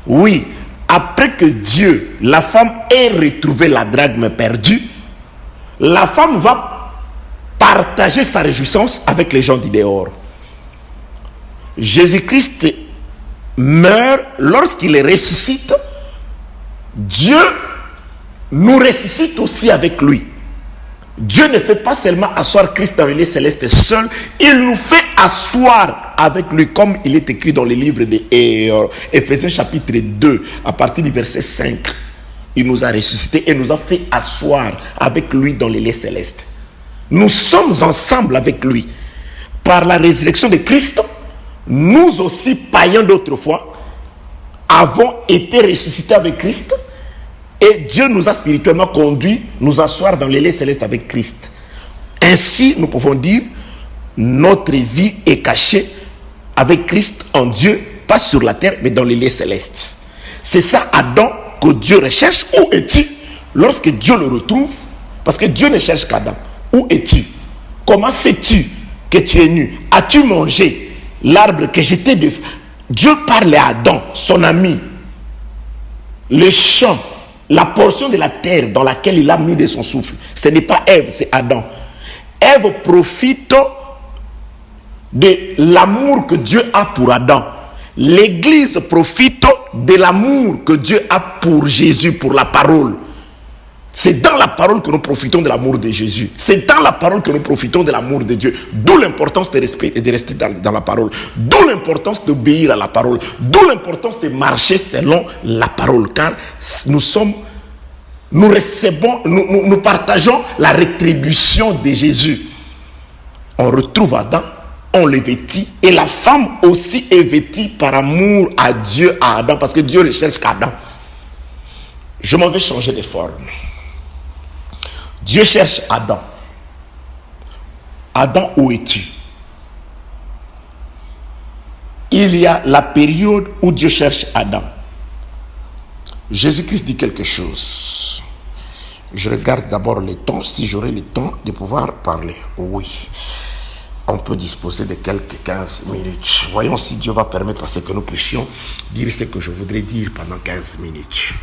Oui, après que Dieu, la femme ait retrouvé la drachme perdue, la femme va partager sa réjouissance avec les gens du dehors. Jésus-Christ meurt, lorsqu'il ressuscite, Dieu nous ressuscite aussi avec lui. Dieu ne fait pas seulement asseoir Christ dans les lieux célestes seul, il nous fait asseoir avec lui, comme il est écrit dans le livre d'Éphésiens chapitre 2, à partir du verset 5. Il nous a ressuscités et nous a fait asseoir avec lui dans les lieux célestes. Nous sommes ensemble avec lui. Par la résurrection de Christ, nous aussi, païens d'autrefois, avons été ressuscités avec Christ. Et Dieu nous a spirituellement conduits, nous asseoir dans les lieux célestes avec Christ. Ainsi, nous pouvons dire, notre vie est cachée avec Christ en Dieu, pas sur la terre, mais dans les lieux célestes. C'est ça, Adam, que Dieu recherche. Où es-tu lorsque Dieu le retrouve? Parce que Dieu ne cherche qu'Adam. Où es-tu? Comment sais-tu que tu es nu? As-tu mangé l'arbre que j'étais de... Dieu parle à Adam, son ami. Le champ, la portion de la terre dans laquelle il a mis de son souffle. Ce n'est pas Ève, c'est Adam. Ève profite de l'amour que Dieu a pour Adam. L'Église profite de l'amour que Dieu a pour Jésus, pour la parole. C'est dans la parole que nous profitons de l'amour de Jésus. C'est dans la parole que nous profitons de l'amour de Dieu. D'où l'importance de rester dans la parole. D'où l'importance d'obéir à la parole. D'où l'importance de marcher selon la parole. Car nous recevons, nous partageons la rétribution de Jésus. On retrouve Adam, on le vêtit. Et la femme aussi est vêtie par amour à Dieu, à Adam. Parce que Dieu ne cherche qu'Adam. Je m'en vais changer de forme. Dieu cherche Adam. Adam, où es-tu? Il y a la période où Dieu cherche Adam. Jésus-Christ dit quelque chose. Je regarde d'abord le temps, si j'aurai le temps de pouvoir parler. Oui, on peut disposer de quelques 15 minutes. Voyons si Dieu va permettre à ce que nous puissions dire ce que je voudrais dire pendant 15 minutes.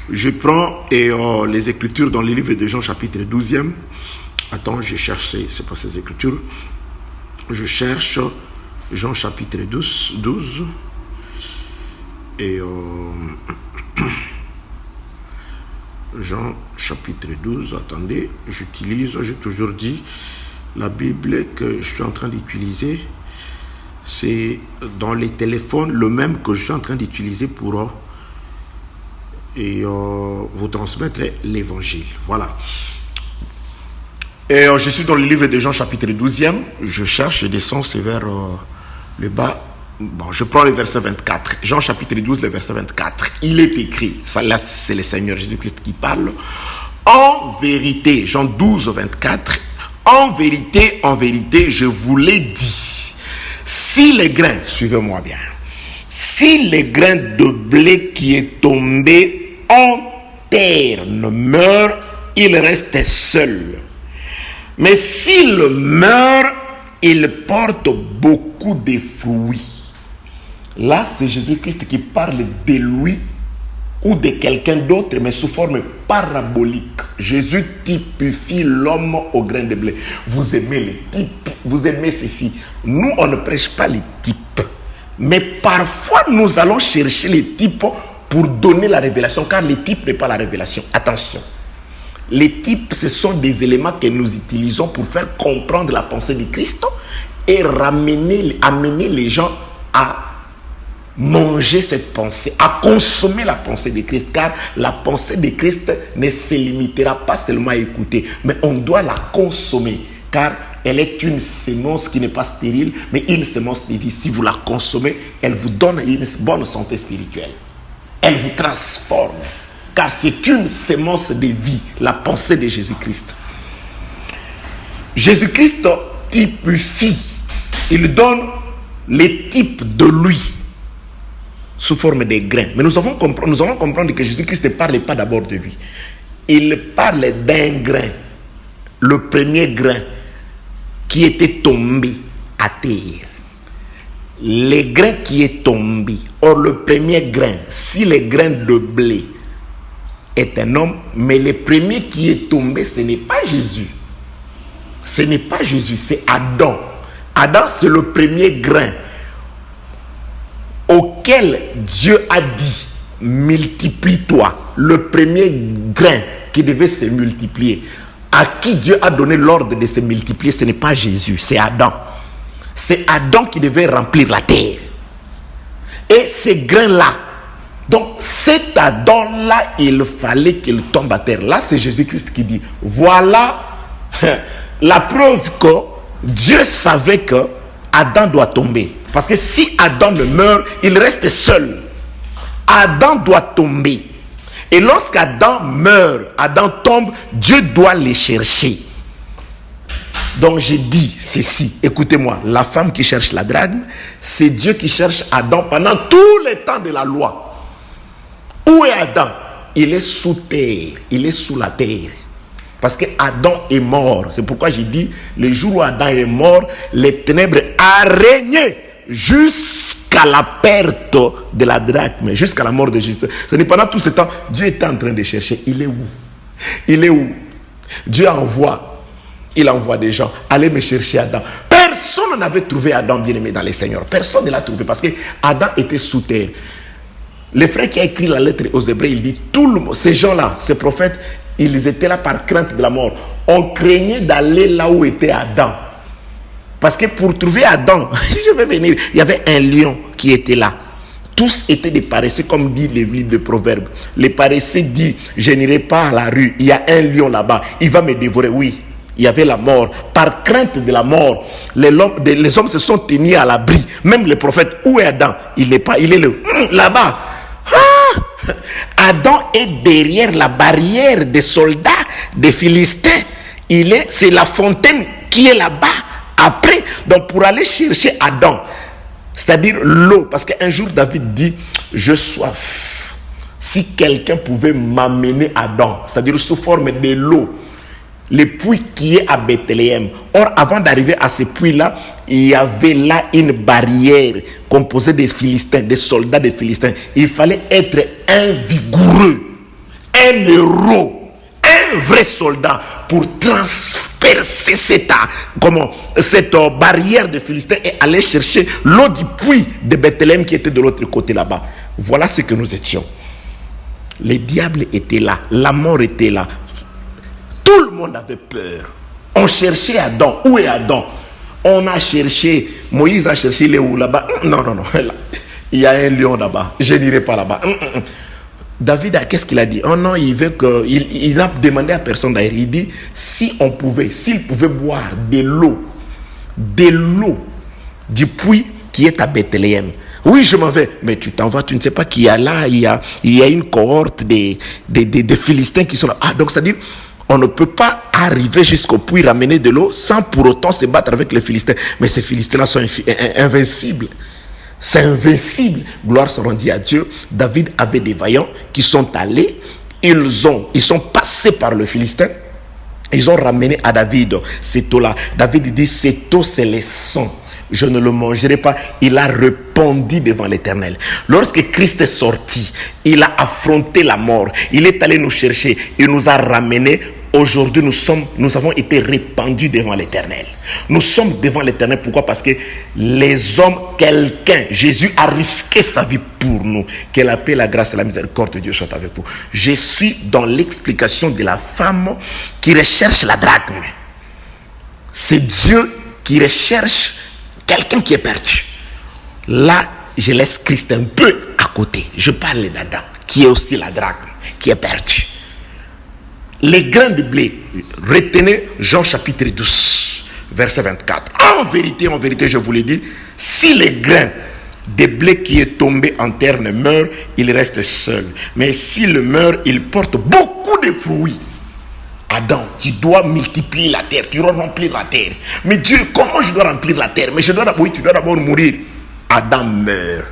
Je prends les Écritures dans le livre de Jean chapitre 12e. Attends, j'ai cherché, c'est pas ces Écritures. Je cherche Jean chapitre 12. Et Jean chapitre 12, attendez, j'ai toujours dit, la Bible que je suis en train d'utiliser, c'est dans les téléphones le même que je suis en train d'utiliser pour vous transmettre l'évangile. Voilà. Et je suis dans le livre de Jean chapitre 12e. Je cherche, je descends, c'est vers le bas. Bon, je prends le verset 24. Jean chapitre 12, le verset 24. Il est écrit, ça là c'est le Seigneur Jésus-Christ qui parle. En vérité, Jean 12, 24. En vérité, je vous l'ai dit. Si les grains, suivez-moi bien. Si les grains de blé qui est tombé en terre ne meurt, il reste seul. Mais s'il meurt, il porte beaucoup de fruits. Là, c'est Jésus-Christ qui parle de lui ou de quelqu'un d'autre, mais sous forme parabolique. Jésus typifie l'homme au grain de blé. Vous aimez les types, vous aimez ceci. Nous, on ne prêche pas les types. Mais parfois, nous allons chercher les types pour donner la révélation, car les types n'est pas la révélation. Attention. Les types, ce sont des éléments que nous utilisons pour faire comprendre la pensée de Christ et amener les gens à manger cette pensée, à consommer la pensée de Christ, car la pensée de Christ ne se limitera pas seulement à écouter, mais on doit la consommer, car elle est une sémence qui n'est pas stérile, mais une sémence de vie. Si vous la consommez, elle vous donne une bonne santé spirituelle. Elle vous transforme, car c'est une sémence de vie, la pensée de Jésus-Christ. Jésus-Christ typifie, il donne les types de lui sous forme de grains. Mais nous allons comprendre que Jésus-Christ ne parle pas d'abord de lui. Il parle d'un grain, le premier grain qui était tombé à terre. Le grain qui est tombé, or le premier grain, si le grain de blé est un homme, mais le premier qui est tombé, ce n'est pas Jésus. Ce n'est pas Jésus, c'est Adam. Adam, c'est le premier grain auquel Dieu a dit, multiplie-toi. Le premier grain qui devait se multiplier, à qui Dieu a donné l'ordre de se multiplier, ce n'est pas Jésus, c'est Adam. C'est Adam qui devait remplir la terre. Et ces grains-là, donc cet Adam-là, il fallait qu'il tombe à terre. Là, c'est Jésus-Christ qui dit, voilà la preuve que Dieu savait que Adam doit tomber. Parce que si Adam ne meurt, il reste seul. Adam doit tomber. Et lorsqu'Adam meurt, Adam tombe, Dieu doit les chercher. Donc j'ai dit ceci, écoutez-moi, la femme qui cherche la drachme, c'est Dieu qui cherche Adam pendant tout le temps de la loi. Où est Adam? Il est sous terre, il est sous la terre. Parce que Adam est mort. C'est pourquoi j'ai dit, le jour où Adam est mort, les ténèbres a régné jusqu'à la perte de la drachme, jusqu'à la mort de Jésus. C'est pendant tout ce temps, Dieu était en train de chercher. Il est où? Il est où? Dieu envoie, il envoie des gens. Allez me chercher Adam. Personne n'avait trouvé Adam bien-aimé dans les Seigneurs. Personne ne l'a trouvé parce que Adam était sous terre. Le frère qui a écrit la lettre aux Hébreux, il dit, tout le monde, ces gens-là, ces prophètes, ils étaient là par crainte de la mort. On craignait d'aller là où était Adam. Parce que pour trouver Adam, je vais venir, il y avait un lion qui était là. Tous étaient des paresseux, comme dit le livre de Proverbes. Les paresseux disent, je n'irai pas à la rue, il y a un lion là-bas, il va me dévorer. Oui, il y avait la mort. Par crainte de la mort, les hommes se sont tenus à l'abri. Même le prophète, où est Adam? Il n'est pas, il est là-bas. Adam est derrière la barrière des soldats, des Philistins. C'est la fontaine qui est là-bas. Après, donc pour aller chercher Adam, c'est-à-dire l'eau, parce qu'un jour David dit, je soif. Si quelqu'un pouvait m'amener Adam, c'est-à-dire sous forme de l'eau, le puits qui est à Bethléem. Or, avant d'arriver à ce puits-là, il y avait là une barrière composée des Philistins, des soldats des Philistins. Il fallait être un vigoureux, un héros, un vrai soldat pour transpercer cette barrière des Philistins et aller chercher l'eau du puits de Bethléem qui était de l'autre côté là-bas. Voilà ce que nous étions. Les diables étaient là, la mort était là. Tout le monde avait peur. On cherchait Adam. Où est Adam? On a cherché, Moïse a cherché, il est où là-bas? Non. Il y a un lion là-bas. Je n'irai pas là-bas. David, qu'est-ce qu'il a dit? Oh non, il veut que. Il a demandé à personne d'ailleurs. Il dit, s'il pouvait boire de l'eau du puits qui est à Bethléem. Oui, je m'en vais. Mais tu t'en vas, tu ne sais pas qu'il y a là, il y a une cohorte des Philistins qui sont là. Ah, donc c'est-à-dire, on ne peut pas arriver jusqu'au puits, ramener de l'eau sans pour autant se battre avec les Philistins. Mais ces Philistins-là sont invincibles. C'est invincible. Gloire se rendit à Dieu. David avait des vaillants qui sont allés. Ils sont passés par le Philistin. Ils ont ramené à David cette eau-là. David dit, cette eau, c'est le sang. Je ne le mangerai pas. Il a répondu devant l'Éternel. Lorsque Christ est sorti, il a affronté la mort. Il est allé nous chercher. Il nous a ramenés aujourd'hui nous avons été répandus devant l'Éternel. Nous sommes devant l'Éternel. Pourquoi? Parce que les hommes, Jésus a risqué sa vie pour nous. Que la paix, la grâce et la miséricorde de Dieu soient avec vous. Je suis dans l'explication de la femme qui recherche la drachme. C'est Dieu qui recherche quelqu'un qui est perdu. Là, je laisse Christ un peu à côté. Je parle d'Adam, qui est aussi la drachme, qui est perdu. Les grains de blé, retenez Jean chapitre 12, verset 24. En vérité, je vous l'ai dit, si les grains de blé qui est tombé en terre ne meurt, il reste seul. Mais s'il meurt, il porte beaucoup de fruits. Adam, tu dois multiplier la terre, tu dois remplir la terre. Mais Dieu, comment je dois remplir la terre? Mais tu dois d'abord mourir. Adam meurt.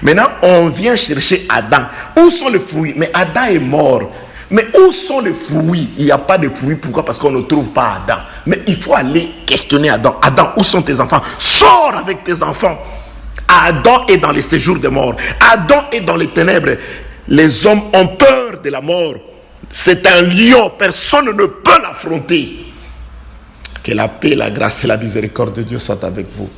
Maintenant, on vient chercher Adam. Où sont les fruits? Mais Adam est mort. Mais où sont les fruits? Il n'y a pas de fruits. Pourquoi? Parce qu'on ne trouve pas Adam. Mais il faut aller questionner Adam. Adam, où sont tes enfants? Sors avec tes enfants. Adam est dans les séjours des morts. Adam est dans les ténèbres. Les hommes ont peur de la mort. C'est un lion. Personne ne peut l'affronter. Que la paix, la grâce et la miséricorde de Dieu soient avec vous.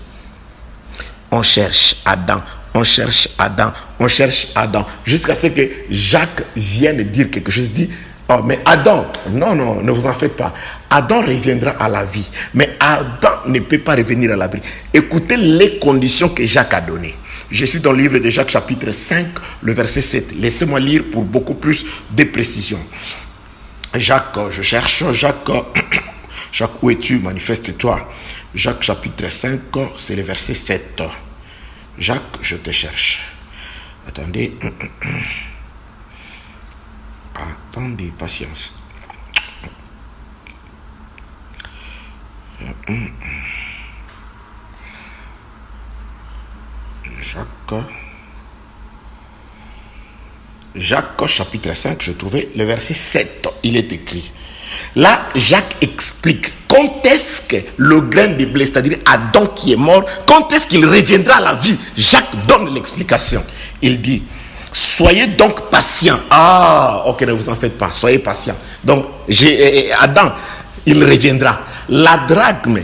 On cherche Adam. On cherche Adam, on cherche Adam, jusqu'à ce que Jacques vienne dire quelque chose. Dit, oh mais Adam, non, ne vous en faites pas. Adam reviendra à la vie, mais Adam ne peut pas revenir à la vie. Écoutez les conditions que Jacques a données. Je suis dans le livre de Jacques chapitre 5, le verset 7. Laissez-moi lire pour beaucoup plus de précision. Jacques, je cherche, Jacques, où es-tu? Manifeste-toi. Jacques chapitre 5, c'est le verset 7. Jacques, je te cherche. Attendez. Attendez, patience. Jacques, chapitre 5, je trouvais le verset 7. Il est écrit. Là, Jacques explique quand est-ce que le grain de blé, c'est-à-dire Adam qui est mort, quand est-ce qu'il reviendra à la vie? Jacques donne l'explication. Il dit, soyez donc patient. Ah, ok, ne vous en faites pas, soyez patient. Donc, Adam, il reviendra. La drachme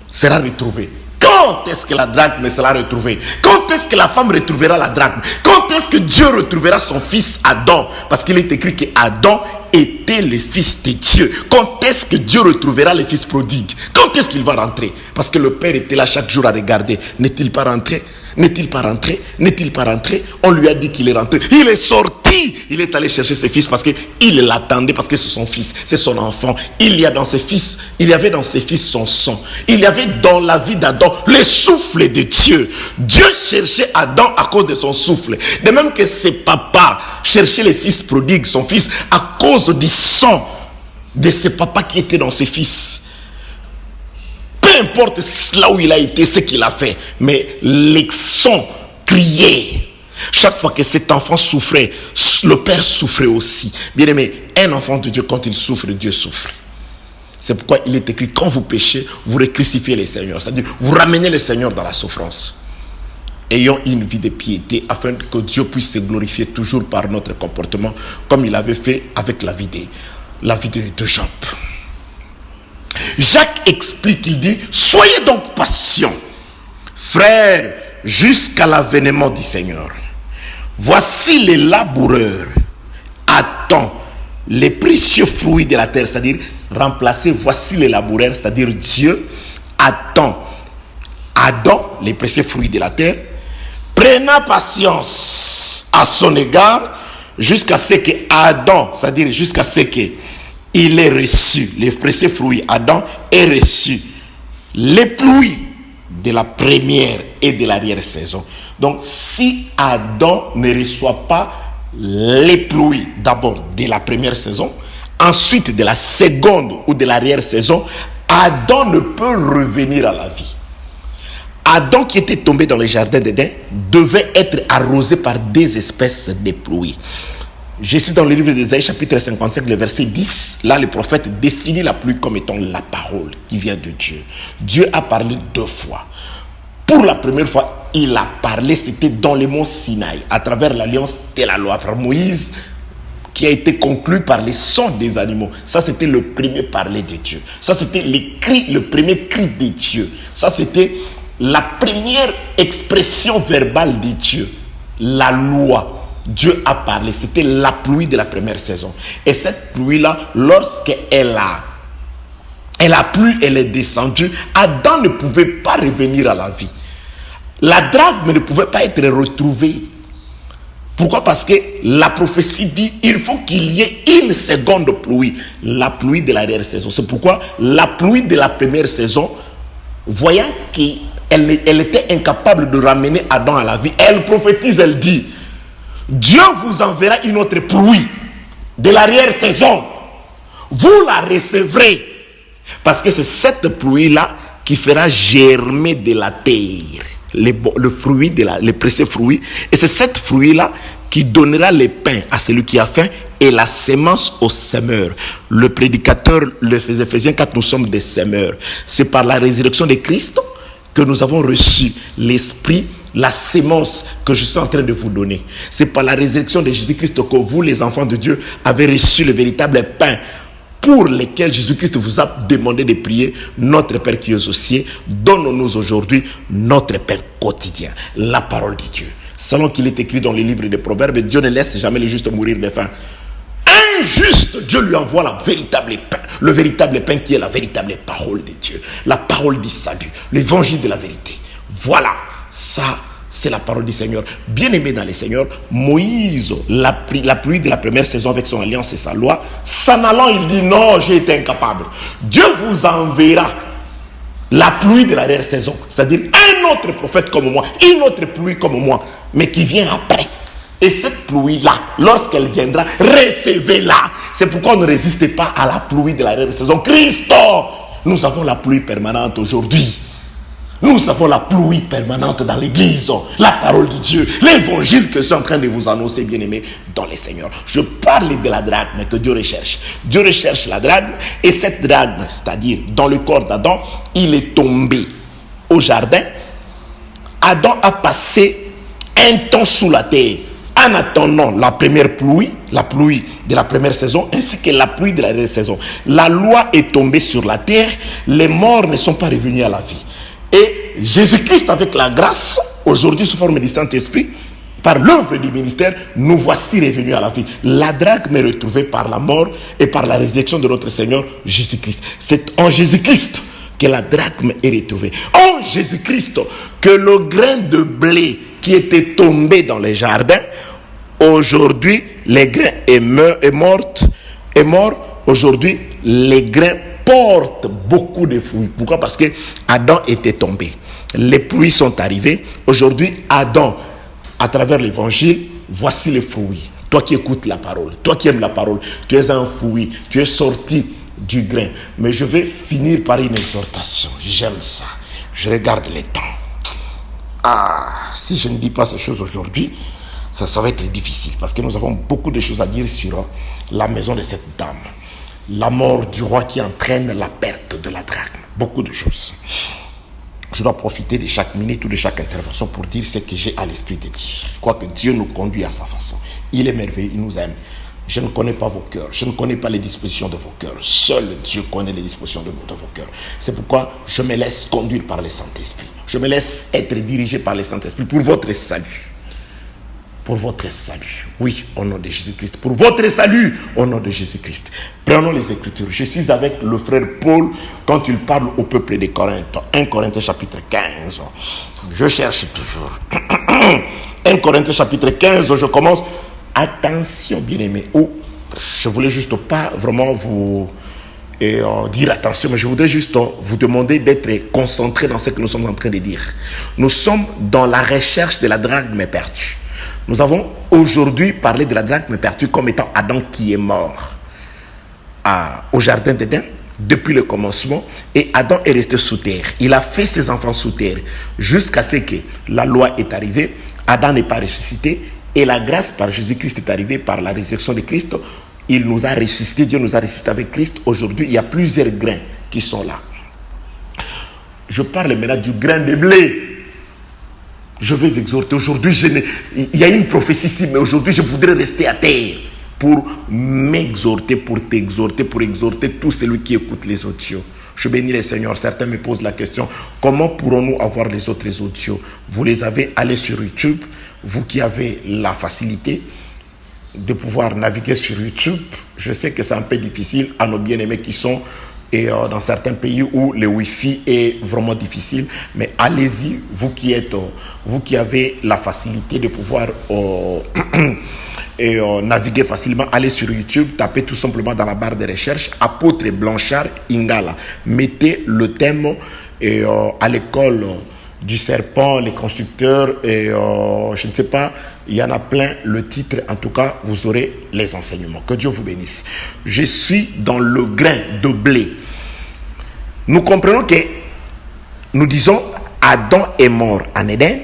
sera retrouvée. Quand est-ce que la drachme sera retrouvée? Quand est-ce que la femme retrouvera la drachme? Quand est-ce que Dieu retrouvera son fils Adam? Parce qu'il est écrit que Adam était le fils de Dieu. Quand est-ce que Dieu retrouvera le fils prodigue? Quand est-ce qu'il va rentrer? Parce que le père était là chaque jour à regarder. N'est-il pas rentré? N'est-il pas rentré? N'est-il pas rentré? On lui a dit qu'il est rentré. Il est sorti. Il est allé chercher ses fils parce qu'il l'attendait, parce que c'est son fils, c'est son enfant. Il y avait dans ses fils son sang. Il y avait dans la vie d'Adam le souffle de Dieu. Dieu cherchait Adam à cause de son souffle. De même que ses papas cherchaient le fils prodigue, son fils, à cause du sang de ses papas qui étaient dans ses fils. Peu importe là où il a été, ce qu'il a fait, mais les sons criaient. Chaque fois que cet enfant souffrait, le père souffrait aussi. Bien aimé, un enfant de Dieu, quand il souffre, Dieu souffre. C'est pourquoi il est écrit, quand vous péchez, vous recrucifiez le Seigneur. C'est-à-dire, vous ramenez le Seigneur dans la souffrance. Ayons une vie de piété, afin que Dieu puisse se glorifier toujours par notre comportement, comme il avait fait avec la vie de Job. Jacques explique, il dit, soyez donc patients, frères, jusqu'à l'avènement du Seigneur. Voici les laboureurs attend les précieux fruits de la terre, c'est-à-dire remplacer, voici les laboureurs, c'est-à-dire Dieu attend Adam, les précieux fruits de la terre, prenant patience à son égard jusqu'à ce que Adam, c'est-à-dire jusqu'à ce que il ait reçu les précieux fruits, Adam ait reçu les pluies de la première et de l'arrière-saison. Donc, si Adam ne reçoit pas les pluies d'abord de la première saison, ensuite de la seconde ou de l'arrière-saison, Adam ne peut revenir à la vie. Adam qui était tombé dans le jardin d'Éden devait être arrosé par des espèces de pluies. Je suis dans le livre d'Ésaïe chapitre 55, le verset 10. Là, le prophète définit la pluie comme étant la parole qui vient de Dieu. Dieu a parlé 2 fois. Pour la première fois, il a parlé, c'était dans le mont Sinaï, à travers l'alliance de la loi. Par Moïse qui a été conclu par les sons des animaux. Ça, c'était le premier parler de Dieu. Ça, c'était le premier cri de Dieu. Ça, c'était la première expression verbale de Dieu. La loi. Dieu a parlé. C'était la pluie de la première saison. Et cette pluie-là, lorsqu'elle a plu, elle est descendue, Adam ne pouvait pas revenir à la vie. La drachme ne pouvait pas être retrouvée. Pourquoi? Parce que la prophétie dit il faut qu'il y ait une seconde pluie, la pluie de l'arrière-saison. C'est pourquoi la pluie de la première saison, voyant qu'elle était incapable de ramener Adam à la vie, elle prophétise, elle dit Dieu vous enverra une autre pluie de l'arrière-saison. Vous la recevrez. Parce que c'est cette pluie-là qui fera germer de la terre le fruit, les précieux fruits. Et c'est cette fruit-là qui donnera le pain à celui qui a faim et la sémence au semeur. Le prédicateur, les Éphésiens 4, nous sommes des semeurs. C'est par la résurrection de Christ que nous avons reçu l'esprit, la sémence que je suis en train de vous donner. C'est par la résurrection de Jésus-Christ que vous, les enfants de Dieu, avez reçu le véritable pain pour lesquels Jésus-Christ vous a demandé de prier. Notre Père qui es aux cieux, donne-nous aujourd'hui notre pain quotidien. La parole de Dieu. Selon qu'il est écrit dans les livres des Proverbes, Dieu ne laisse jamais le juste mourir de faim. Un juste, Dieu lui envoie la véritable pain. Le véritable pain qui est la véritable parole de Dieu. La parole du salut. L'évangile de la vérité. Voilà, ça, c'est la parole du Seigneur. Bien-aimé dans le Seigneur, Moïse, la pluie de la première saison avec son alliance et sa loi, s'en allant, il dit non, j'ai été incapable. Dieu vous enverra la pluie de l'arrière-saison, c'est-à-dire un autre prophète comme moi, une autre pluie comme moi, mais qui vient après. Et cette pluie-là, lorsqu'elle viendra, recevez-la. C'est pourquoi on ne résistez pas à la pluie de l'arrière-saison. Christ, nous avons la pluie permanente aujourd'hui. Nous avons la pluie permanente dans l'église, la parole de Dieu, l'évangile que je suis en train de vous annoncer, bien-aimés, dans le Seigneur. Je parle de la drachme que Dieu recherche. Dieu recherche la drachme, et cette drachme, c'est-à-dire dans le corps d'Adam, il est tombé au jardin. Adam a passé un temps sous la terre, en attendant la première pluie, la pluie de la première saison, ainsi que la pluie de la deuxième saison. La loi est tombée sur la terre, les morts ne sont pas revenus à la vie. Et Jésus-Christ, avec la grâce, aujourd'hui sous forme du Saint-Esprit, par l'œuvre du ministère, nous voici revenus à la vie. La drachme est retrouvée par la mort et par la résurrection de notre Seigneur Jésus-Christ. C'est en Jésus-Christ que la drachme est retrouvée. En Jésus-Christ que le grain de blé qui était tombé dans les jardins, aujourd'hui, le grain est mort. Aujourd'hui, les grains portent beaucoup de fruits. Pourquoi? Parce que Adam était tombé. Les pluies sont arrivées. Aujourd'hui, Adam, à travers l'évangile, voici les fruits. Toi qui écoutes la parole, toi qui aimes la parole, tu es un fruit, tu es sorti du grain. Mais je vais finir par une exhortation. J'aime ça. Je regarde les temps. Si je ne dis pas ces choses aujourd'hui, ça va être difficile. Parce que nous avons beaucoup de choses à dire sur la maison de cette dame. La mort du roi qui entraîne la perte de la drachme. Beaucoup de choses. Je dois profiter de chaque minute ou de chaque intervention pour dire ce que j'ai à l'esprit de dire. Je crois que Dieu nous conduit à sa façon. Il est merveilleux, il nous aime. Je ne connais pas vos cœurs, je ne connais pas les dispositions de vos cœurs. Seul Dieu connaît les dispositions de vos cœurs. C'est pourquoi je me laisse conduire par le Saint-Esprit. Je me laisse être dirigé par le Saint-Esprit pour votre salut. Pour votre salut. Oui, au nom de Jésus-Christ. Pour votre salut, au nom de Jésus-Christ. Prenons les Écritures. Je suis avec le frère Paul quand il parle au peuple de Corinthe. 1 Corinthiens chapitre 15. Je cherche toujours. 1 Corinthiens chapitre 15, je commence. Attention, bien-aimés. Je voulais juste pas vraiment vous dire attention, mais je voudrais juste vous demander d'être concentré dans ce que nous sommes en train de dire. Nous sommes dans la recherche de la drachme perdue. Nous avons aujourd'hui parlé de la drachme perdue comme étant Adam qui est mort au jardin d'Éden depuis le commencement, et Adam est resté sous terre. Il a fait ses enfants sous terre jusqu'à ce que la loi est arrivée. Adam n'est pas ressuscité et la grâce par Jésus-Christ est arrivée par la résurrection de Christ. Il nous a ressuscité, Dieu nous a ressuscité avec Christ. Aujourd'hui, il y a plusieurs grains qui sont là. Je parle maintenant du grain de blé. Je vais exhorter aujourd'hui, il y a une prophétie ici, mais aujourd'hui je voudrais rester à terre. pour m'exhorter, pour t'exhorter, pour exhorter tout celui qui écoute les audios. Je bénis les seigneurs. Certains me posent la question, comment pourrons-nous avoir les autres audios? Vous les avez, allez sur YouTube, vous qui avez la facilité de pouvoir naviguer sur YouTube. Je sais que c'est un peu difficile à nos bien-aimés qui sont dans certains pays où le Wi-Fi est vraiment difficile, mais allez-y, vous qui avez la facilité de pouvoir naviguer facilement, allez sur YouTube, tapez tout simplement dans la barre de recherche Apôtre Blanchard Ingala, mettez le thème à l'école du serpent, les constructeurs, et je ne sais pas, il y en a plein, le titre, en tout cas, vous aurez les enseignements. Que Dieu vous bénisse. Je suis dans le grain de blé. Nous comprenons que, nous disons, Adam est mort en Éden,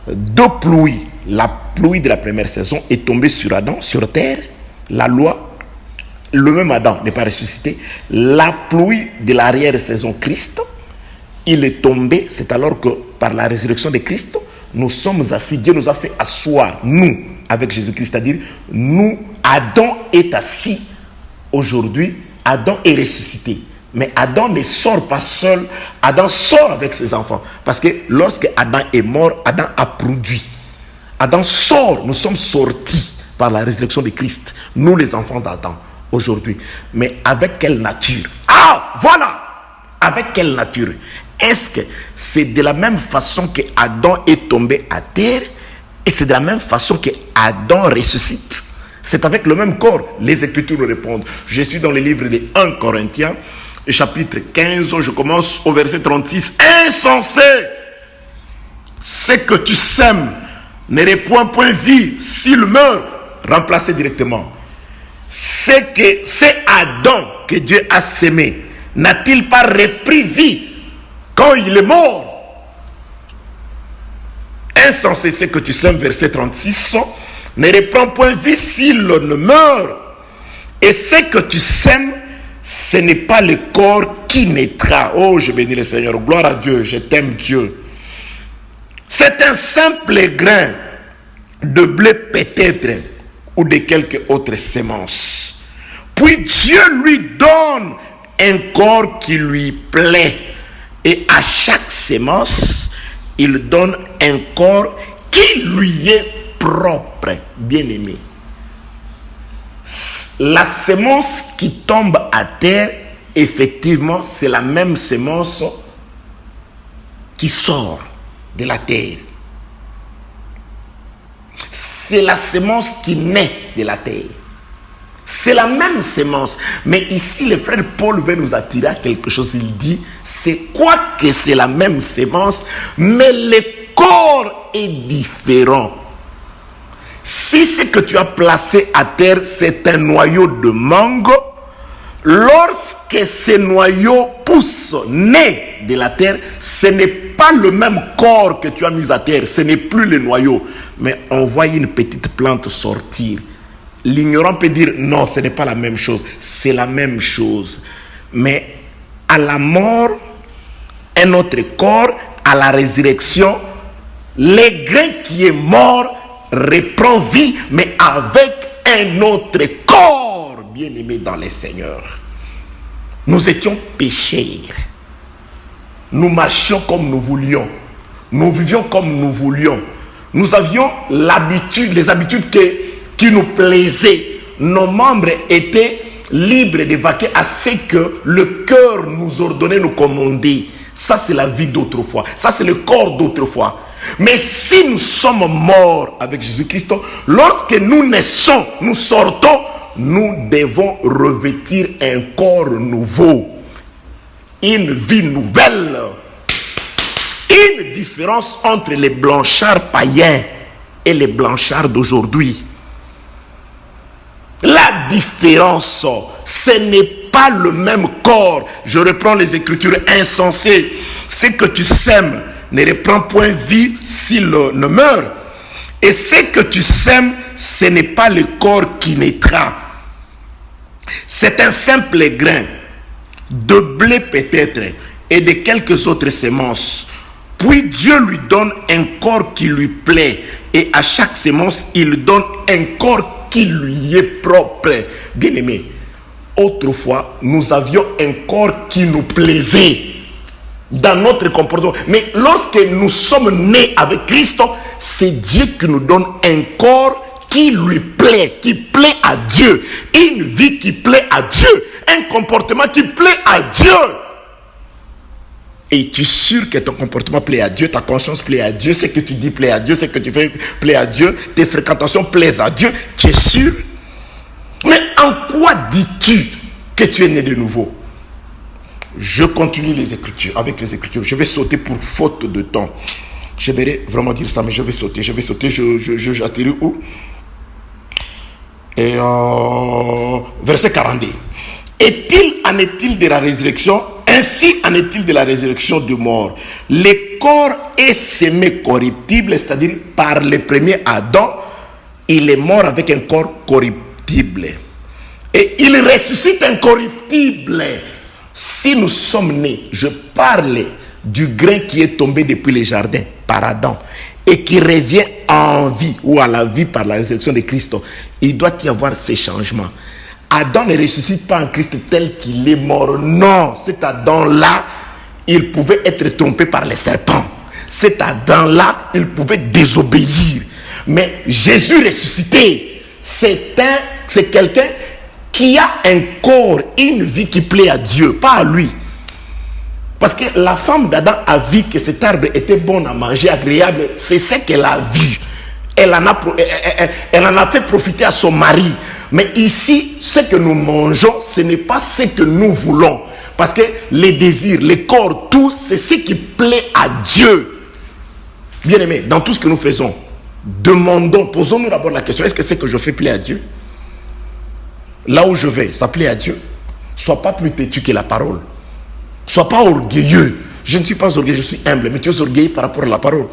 deux pluies, la pluie de la première saison est tombée sur Adam, sur terre, la loi, le même Adam n'est pas ressuscité, la pluie de l'arrière-saison Christ, il est tombé, c'est alors que par la résurrection de Christ, nous sommes assis, Dieu nous a fait asseoir, nous, avec Jésus-Christ, c'est-à-dire, nous, Adam est assis aujourd'hui, Adam est ressuscité. Mais Adam ne sort pas seul, Adam sort avec ses enfants. Parce que lorsque Adam est mort, Adam a produit. Adam sort, nous sommes sortis par la résurrection de Christ, nous les enfants d'Adam, aujourd'hui. Mais avec quelle nature? Ah, voilà! Avec quelle nature? Est-ce que c'est de la même façon que Adam est tombé à terre et c'est de la même façon que Adam ressuscite? C'est avec le même corps. Les Écritures nous répondent. Je suis dans le livre de 1 Corinthiens, chapitre 15, je commence au verset 36. Insensé! Ce que tu sèmes ne répond point vie s'il meurt. Remplacé directement. C'est Adam que Dieu a sémé. N'a-t-il pas repris vie quand il est mort? Insensé, ce que tu sèmes, verset 36, ne reprend point vie s'il ne meurt. Et ce que tu sèmes, ce n'est pas le corps qui naîtra. Oh, je bénis le Seigneur. Gloire à Dieu. Je t'aime, Dieu. C'est un simple grain de blé peut-être ou de quelque autre sémence. Puis Dieu lui donne un corps qui lui plaît. Et à chaque sémence, il donne un corps qui lui est propre. Bien-aimé. La sémence qui tombe à terre, effectivement, c'est la même sémence qui sort de la terre. C'est la sémence qui naît de la terre. C'est la même sémence. Mais ici, le frère Paul veut nous attirer à quelque chose. Il dit, c'est quoi que c'est la même sémence, mais le corps est différent. Si ce que tu as placé à terre, c'est un noyau de mangue, lorsque ce noyau pousse, naît de la terre, ce n'est pas le même corps que tu as mis à terre, ce n'est plus le noyau. Mais on voit une petite plante sortir. L'ignorant peut dire, non, ce n'est pas la même chose. C'est la même chose. Mais à la mort, un autre corps, à la résurrection, le grain qui est mort reprend vie, mais avec un autre corps, bien-aimé dans les seigneurs. Nous étions pécheurs. Nous marchions comme nous voulions. Nous vivions comme nous voulions. Nous avions les habitudes qui nous plaisaient. Nos membres étaient libres de vaquer à ce que le cœur nous ordonnait, nous commandait. Ça, c'est la vie d'autrefois. Ça, c'est le corps d'autrefois. Mais si nous sommes morts avec Jésus-Christ, lorsque nous naissons, nous sortons, nous devons revêtir un corps nouveau, une vie nouvelle. Une différence entre les blanchards païens et les blanchards d'aujourd'hui. La différence, ce n'est pas le même corps. Je reprends les Écritures insensées. Ce que tu sèmes ne reprend point vie s'il ne meurt. Et ce que tu sèmes, ce n'est pas le corps qui naîtra. C'est un simple grain de blé peut-être et de quelques autres semences. Puis Dieu lui donne un corps qui lui plaît. Et à chaque sémence, il donne un corps qui lui est propre. Bien-aimé, autrefois, nous avions un corps qui nous plaisait dans notre comportement. Mais lorsque nous sommes nés avec Christ, c'est Dieu qui nous donne un corps qui lui plaît, qui plaît à Dieu. Une vie qui plaît à Dieu. Un comportement qui plaît à Dieu. Et tu es sûr que ton comportement plaît à Dieu, ta conscience plaît à Dieu, ce que tu dis plaît à Dieu, ce que tu fais plaît à Dieu, tes fréquentations plaisent à Dieu. Tu es sûr? Mais en quoi dis-tu que tu es né de nouveau? Je continue les Écritures, avec les Écritures. Je vais sauter pour faute de temps. J'aimerais vraiment dire ça, mais je vais sauter. J'atterris où? Et verset 42. En est-il de la résurrection? Ainsi en est-il de la résurrection du mort. Le corps est semé corruptible, c'est-à-dire par le premier Adam, il est mort avec un corps corruptible. Et il ressuscite incorruptible. Si nous sommes nés, je parle du grain qui est tombé depuis le jardin par Adam et qui revient en vie ou à la vie par la résurrection de Christ, il doit y avoir ces changements. Adam ne ressuscite pas en Christ tel qu'il est mort. Non, cet Adam-là, il pouvait être trompé par les serpents. Cet Adam-là, il pouvait désobéir. Mais Jésus ressuscité, c'est quelqu'un qui a un corps, une vie qui plaît à Dieu, pas à lui. Parce que la femme d'Adam a vu que cet arbre était bon à manger, agréable. C'est ce qu'elle a vu. Elle en a fait profiter à son mari. Mais ici, ce que nous mangeons, ce n'est pas ce que nous voulons. Parce que les désirs, les corps, tout, c'est ce qui plaît à Dieu. Bien aimé, dans tout ce que nous faisons, demandons, posons-nous d'abord la question, est-ce que ce que je fais plaît à Dieu? Là où je vais, ça plaît à Dieu? Sois pas plus têtu que la parole. Sois pas orgueilleux. Je ne suis pas orgueilleux, je suis humble, mais tu es orgueilleux par rapport à la parole.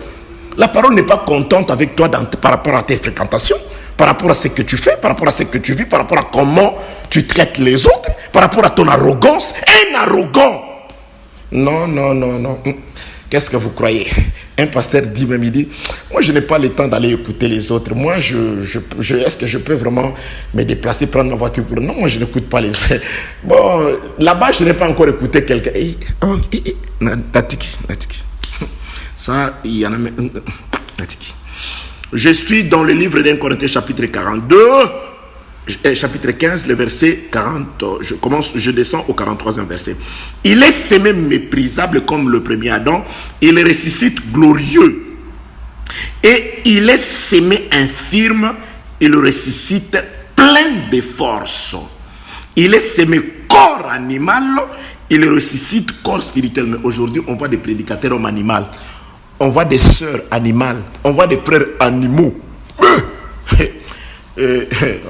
La parole n'est pas contente avec toi par rapport à tes fréquentations, par rapport à ce que tu fais, par rapport à ce que tu vis, par rapport à comment tu traites les autres, par rapport à ton arrogance. Un arrogant. Non. Qu'est-ce que vous croyez? Un pasteur dit même, il dit, moi je n'ai pas le temps d'aller écouter les autres. Moi, est-ce que je peux vraiment me déplacer, prendre ma voiture pour... Non, moi je n'écoute pas les autres. Bon, là-bas, je n'ai pas encore écouté quelqu'un. Natiki. Ça, il y en a... Je suis dans le livre d'Un Corinthiens chapitre 42, chapitre 15, le verset 40. Je descends au 43e verset. Il est semé méprisable comme le premier Adam. Il ressuscite glorieux. Et il est semé infirme. Il ressuscite plein de force. Il est semé corps animal. Il ressuscite corps spirituel. Mais aujourd'hui, on voit des prédicateurs hommes animaux. On voit des sœurs animales. On voit des frères animaux.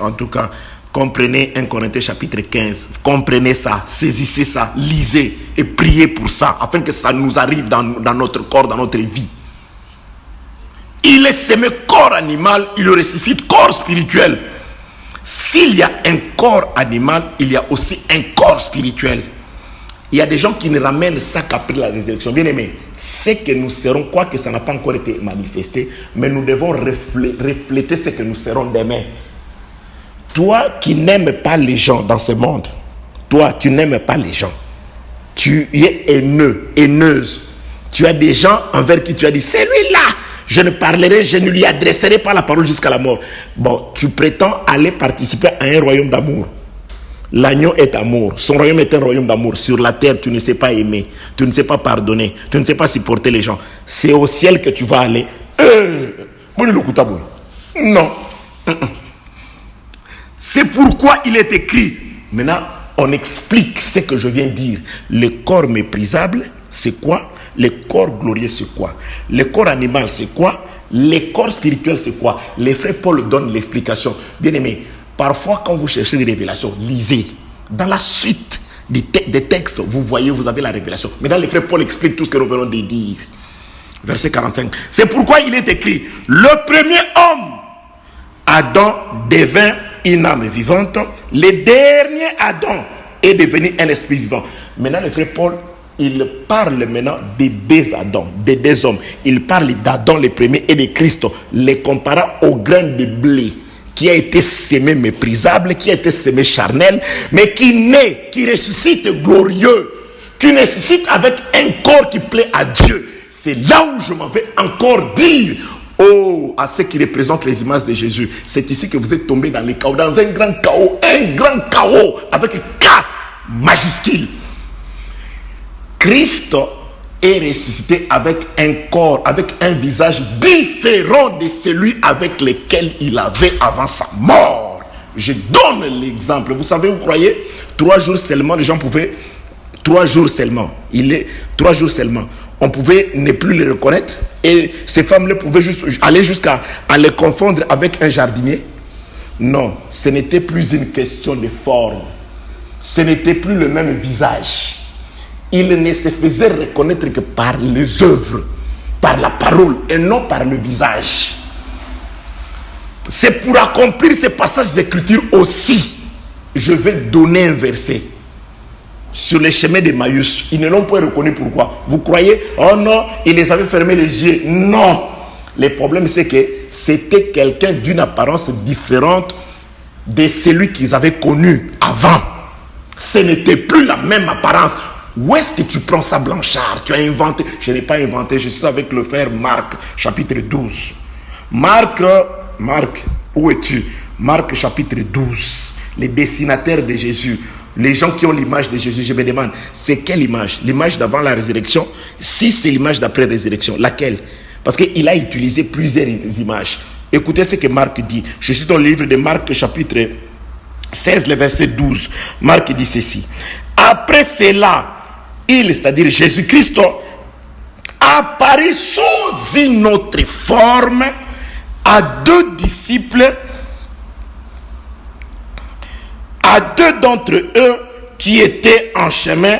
En tout cas, comprenez 1 Corinthiens chapitre 15. Comprenez ça, saisissez ça, lisez et priez pour ça, afin que ça nous arrive dans notre corps, dans notre vie. Il est semé corps animal, il ressuscite corps spirituel. S'il y a un corps animal, il y a aussi un corps spirituel. Il y a des gens qui ne ramènent ça qu'après la résurrection. Bien aimé, c'est que nous serons, quoi que ça n'a pas encore été manifesté, mais nous devons refléter ce que nous serons demain. Toi qui n'aimes pas les gens dans ce monde, toi tu n'aimes pas les gens, tu es haineuse. Tu as des gens envers qui tu as dit, celui-là, je ne lui adresserai pas la parole jusqu'à la mort. Bon, tu prétends aller participer à un royaume d'amour. L'agneau est amour. Son royaume est un royaume d'amour. Sur la terre, tu ne sais pas aimer. Tu ne sais pas pardonner. Tu ne sais pas supporter les gens. C'est au ciel que tu vas aller. Non. C'est pourquoi il est écrit. Maintenant, on explique ce que je viens de dire. Le corps méprisable, c'est quoi? Le corps glorieux, c'est quoi? Le corps animal, c'est quoi? Le corps spirituel, c'est quoi? Les frères Paul donnent l'explication. Bien aimé, parfois, quand vous cherchez des révélations, lisez. Dans la suite des textes, vous voyez, vous avez la révélation. Mais dans les frères, Paul explique tout ce que nous venons de dire. Verset 45. C'est pourquoi il est écrit, le premier homme, Adam, devint une âme vivante. Le dernier Adam est devenu un esprit vivant. Maintenant, le frère Paul, il parle maintenant des deux Adams, des deux hommes. Il parle d'Adam le premier et de Christ, les comparant au grain de blé qui a été sémé méprisable, qui a été sémé charnel, mais qui naît, qui ressuscite glorieux, qui ressuscite avec un corps qui plaît à Dieu. C'est là où je m'en vais encore dire à ceux qui représentent les images de Jésus. C'est ici que vous êtes tombés dans les chaos, dans un grand chaos avec K majuscule. Christ est ressuscité avec un corps, avec un visage différent de celui avec lequel il avait avant sa mort. Je donne l'exemple. Vous savez, vous croyez, 3 jours seulement, les gens pouvaient, 3 jours seulement, 3 jours seulement, on pouvait ne plus les reconnaître, et ces femmes-là pouvaient juste aller jusqu'à les confondre avec un jardinier. Non, ce n'était plus une question de forme, ce n'était plus le même visage. Il ne se faisait reconnaître que par les œuvres, par la parole et non par le visage. C'est pour accomplir ces passages d'écriture aussi. Je vais donner un verset sur les chemins d'Emmaüs. Ils ne l'ont pas reconnu. Pourquoi? Vous croyez? Oh non, il les avait fermés les yeux. Non. Le problème, c'est que c'était quelqu'un d'une apparence différente de celui qu'ils avaient connu avant. Ce n'était plus la même apparence. Où est-ce que tu prends ça, Blanchard? Tu as inventé? Je n'ai pas inventé, je suis avec le frère Marc, chapitre 12. Marc, où es-tu? Marc, chapitre 12. Les dessinateurs de Jésus, les gens qui ont l'image de Jésus, je me demande, c'est quelle image? L'image d'avant la résurrection? Si c'est l'image d'après la résurrection, laquelle? Parce qu'il a utilisé plusieurs images. Écoutez ce que Marc dit. Je suis dans le livre de Marc, chapitre 16, le verset 12. Marc dit ceci. Après cela, c'est-à-dire Jésus-Christ, apparut sous une autre forme à 2 disciples, à 2 d'entre eux qui étaient en chemin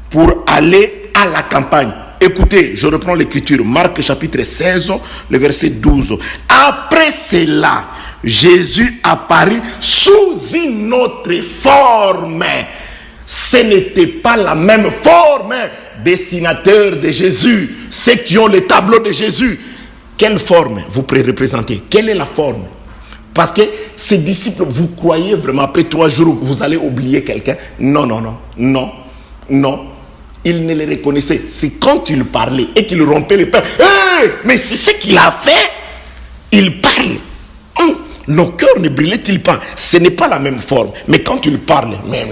pour aller à la campagne. Écoutez, je reprends l'écriture, Marc chapitre 16, le verset 12. Après cela, Jésus apparut sous une autre forme. Ce n'était pas la même forme. Dessinateurs de Jésus, ceux qui ont les tableaux de Jésus, quelle forme vous représentez? Quelle est la forme? Parce que ces disciples, vous croyez vraiment après 3 jours vous allez oublier quelqu'un? Non. Ils ne les reconnaissaient. C'est quand il parlait et qu'il rompait le pain. Mais c'est ce qu'il a fait. Il parle. Nos cœurs ne brillaient-ils pas? Ce n'est pas la même forme. Mais quand il parle, mais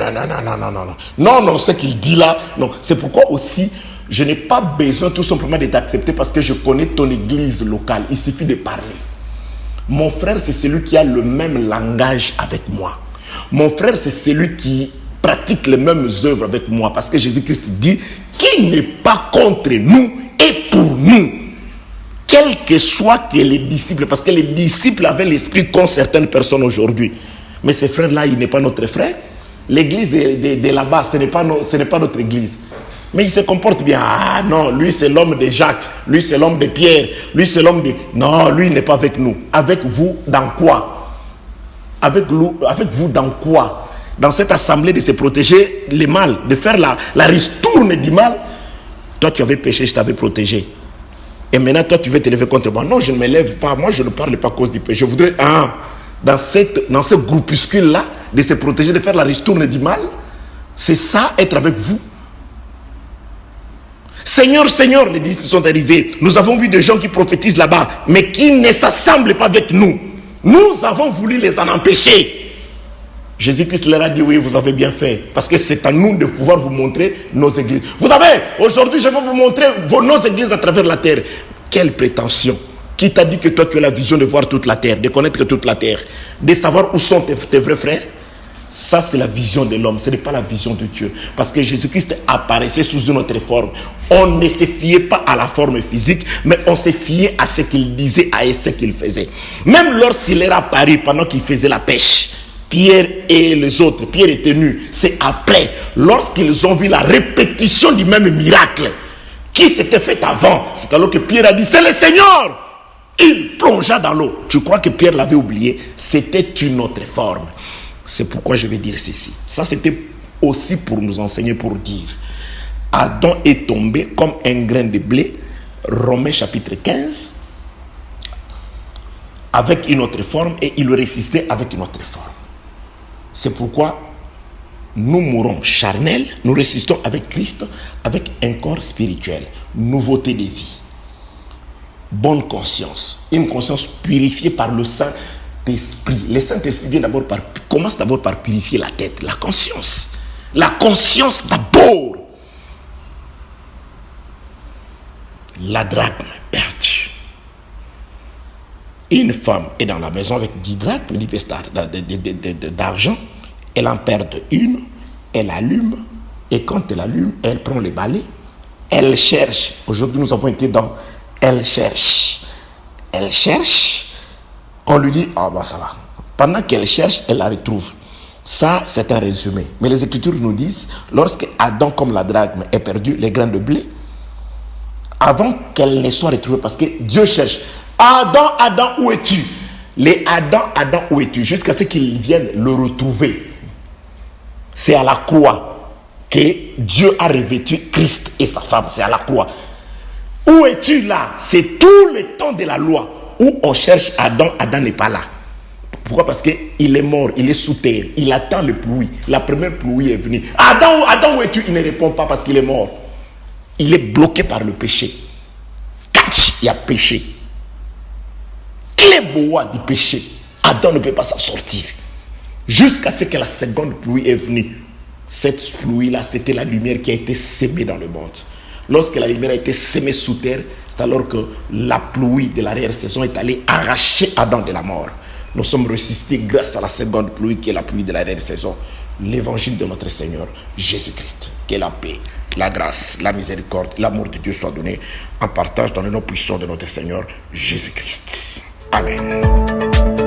non, ce qu'il dit là, non. C'est pourquoi aussi, je n'ai pas besoin tout simplement de t'accepter parce que je connais ton église locale. Il suffit de parler. Mon frère, c'est celui qui a le même langage avec moi. Mon frère, c'est celui qui pratique les mêmes œuvres avec moi. Parce que Jésus-Christ dit, qui n'est pas contre nous et pour nous. Quels que soient les disciples, parce que les disciples avaient l'esprit qu'ont certaines personnes aujourd'hui. Mais ce frère-là, il n'est pas notre frère. L'église de là-bas, ce n'est pas notre église. Mais il se comporte bien. Ah non, lui c'est l'homme de Jacques, lui c'est l'homme de Pierre, lui c'est l'homme de... Non, lui il n'est pas avec nous. Avec vous, dans quoi? Avec vous, dans quoi? Dans cette assemblée de se protéger les mal, de faire la ristourne du mal. Toi tu avais péché, je t'avais protégé. Et maintenant, toi, tu veux te lever contre moi. Non, je ne me lève pas. Moi, je ne parle pas à cause du péché. Je voudrais, dans ce groupuscule-là, de se protéger, de faire la ristourne du mal. C'est ça, être avec vous. Seigneur, les disciples sont arrivés. Nous avons vu des gens qui prophétisent là-bas, mais qui ne s'assemblent pas avec nous. Nous avons voulu les en empêcher. Jésus-Christ leur a dit, oui, vous avez bien fait. Parce que c'est à nous de pouvoir vous montrer nos églises. Vous savez, aujourd'hui, je vais vous montrer nos églises à travers la terre. Quelle prétention! Qui t'a dit que toi, tu as la vision de voir toute la terre, de connaître toute la terre, de savoir où sont tes vrais frères? Ça, c'est la vision de l'homme, ce n'est pas la vision de Dieu. Parce que Jésus-Christ apparaissait sous une autre forme. On ne se fiait pas à la forme physique, mais on se fiait à ce qu'il disait, à ce qu'il faisait. Même lorsqu'il est apparu pendant qu'il faisait la pêche, Pierre et les autres, Pierre était nu. C'est après, lorsqu'ils ont vu la répétition du même miracle qui s'était fait avant, c'est alors que Pierre a dit, c'est le Seigneur. Il plongea dans l'eau. Tu crois que Pierre l'avait oublié? C'était une autre forme. C'est pourquoi je vais dire ceci. Ça, c'était aussi pour nous enseigner, pour dire, Adam est tombé comme un grain de blé. Romains chapitre 15. avec une autre forme et il ressuscitait avec une autre forme. C'est pourquoi nous mourons charnels, nous ressuscitons avec Christ, avec un corps spirituel, nouveauté de vie, bonne conscience, une conscience purifiée par le Saint-Esprit. Le Saint-Esprit commence d'abord par purifier la tête, la conscience. La conscience d'abord. La drachme perdue. Une femme est dans la maison avec 10 drachmes, 10 pièces d'argent. Elle en perd une, elle allume, et quand elle allume, elle prend le balai, elle cherche. Aujourd'hui, nous avons été dans elle cherche. Elle cherche, on lui dit, ah bah ça va. Pendant qu'elle cherche, elle la retrouve. Ça, c'est un résumé. Mais les Écritures nous disent, lorsque Adam, comme la drachme, est perdu, les grains de blé, avant qu'elle ne soit retrouvée, parce que Dieu cherche, Adam, Adam, où es-tu? Les Adam, Adam, où es-tu? Jusqu'à ce qu'il vienne le retrouver. C'est à la croix que Dieu a revêtu Christ et sa femme. C'est à la croix. Où es-tu là? C'est tout le temps de la loi où on cherche Adam. Adam n'est pas là. Pourquoi? Parce qu'il est mort, il est sous terre, il attend le pluie. La première pluie est venue. Adam, Adam, où es-tu? Il ne répond pas parce qu'il est mort. Il est bloqué par le péché. Catch, il y a péché. Clé bois du péché. Adam ne peut pas s'en sortir. Jusqu'à ce que la seconde pluie est venue. Cette pluie-là, c'était la lumière qui a été sémée dans le monde. Lorsque la lumière a été sémée sous terre, c'est alors que la pluie de l'arrière-saison est allée arracher Adam de la mort. Nous sommes ressuscités grâce à la seconde pluie qui est la pluie de l'arrière-saison. L'évangile de notre Seigneur Jésus-Christ. Que la paix, la grâce, la miséricorde, l'amour de Dieu soient donnés en partage dans le nom puissant de notre Seigneur Jésus-Christ. Amen.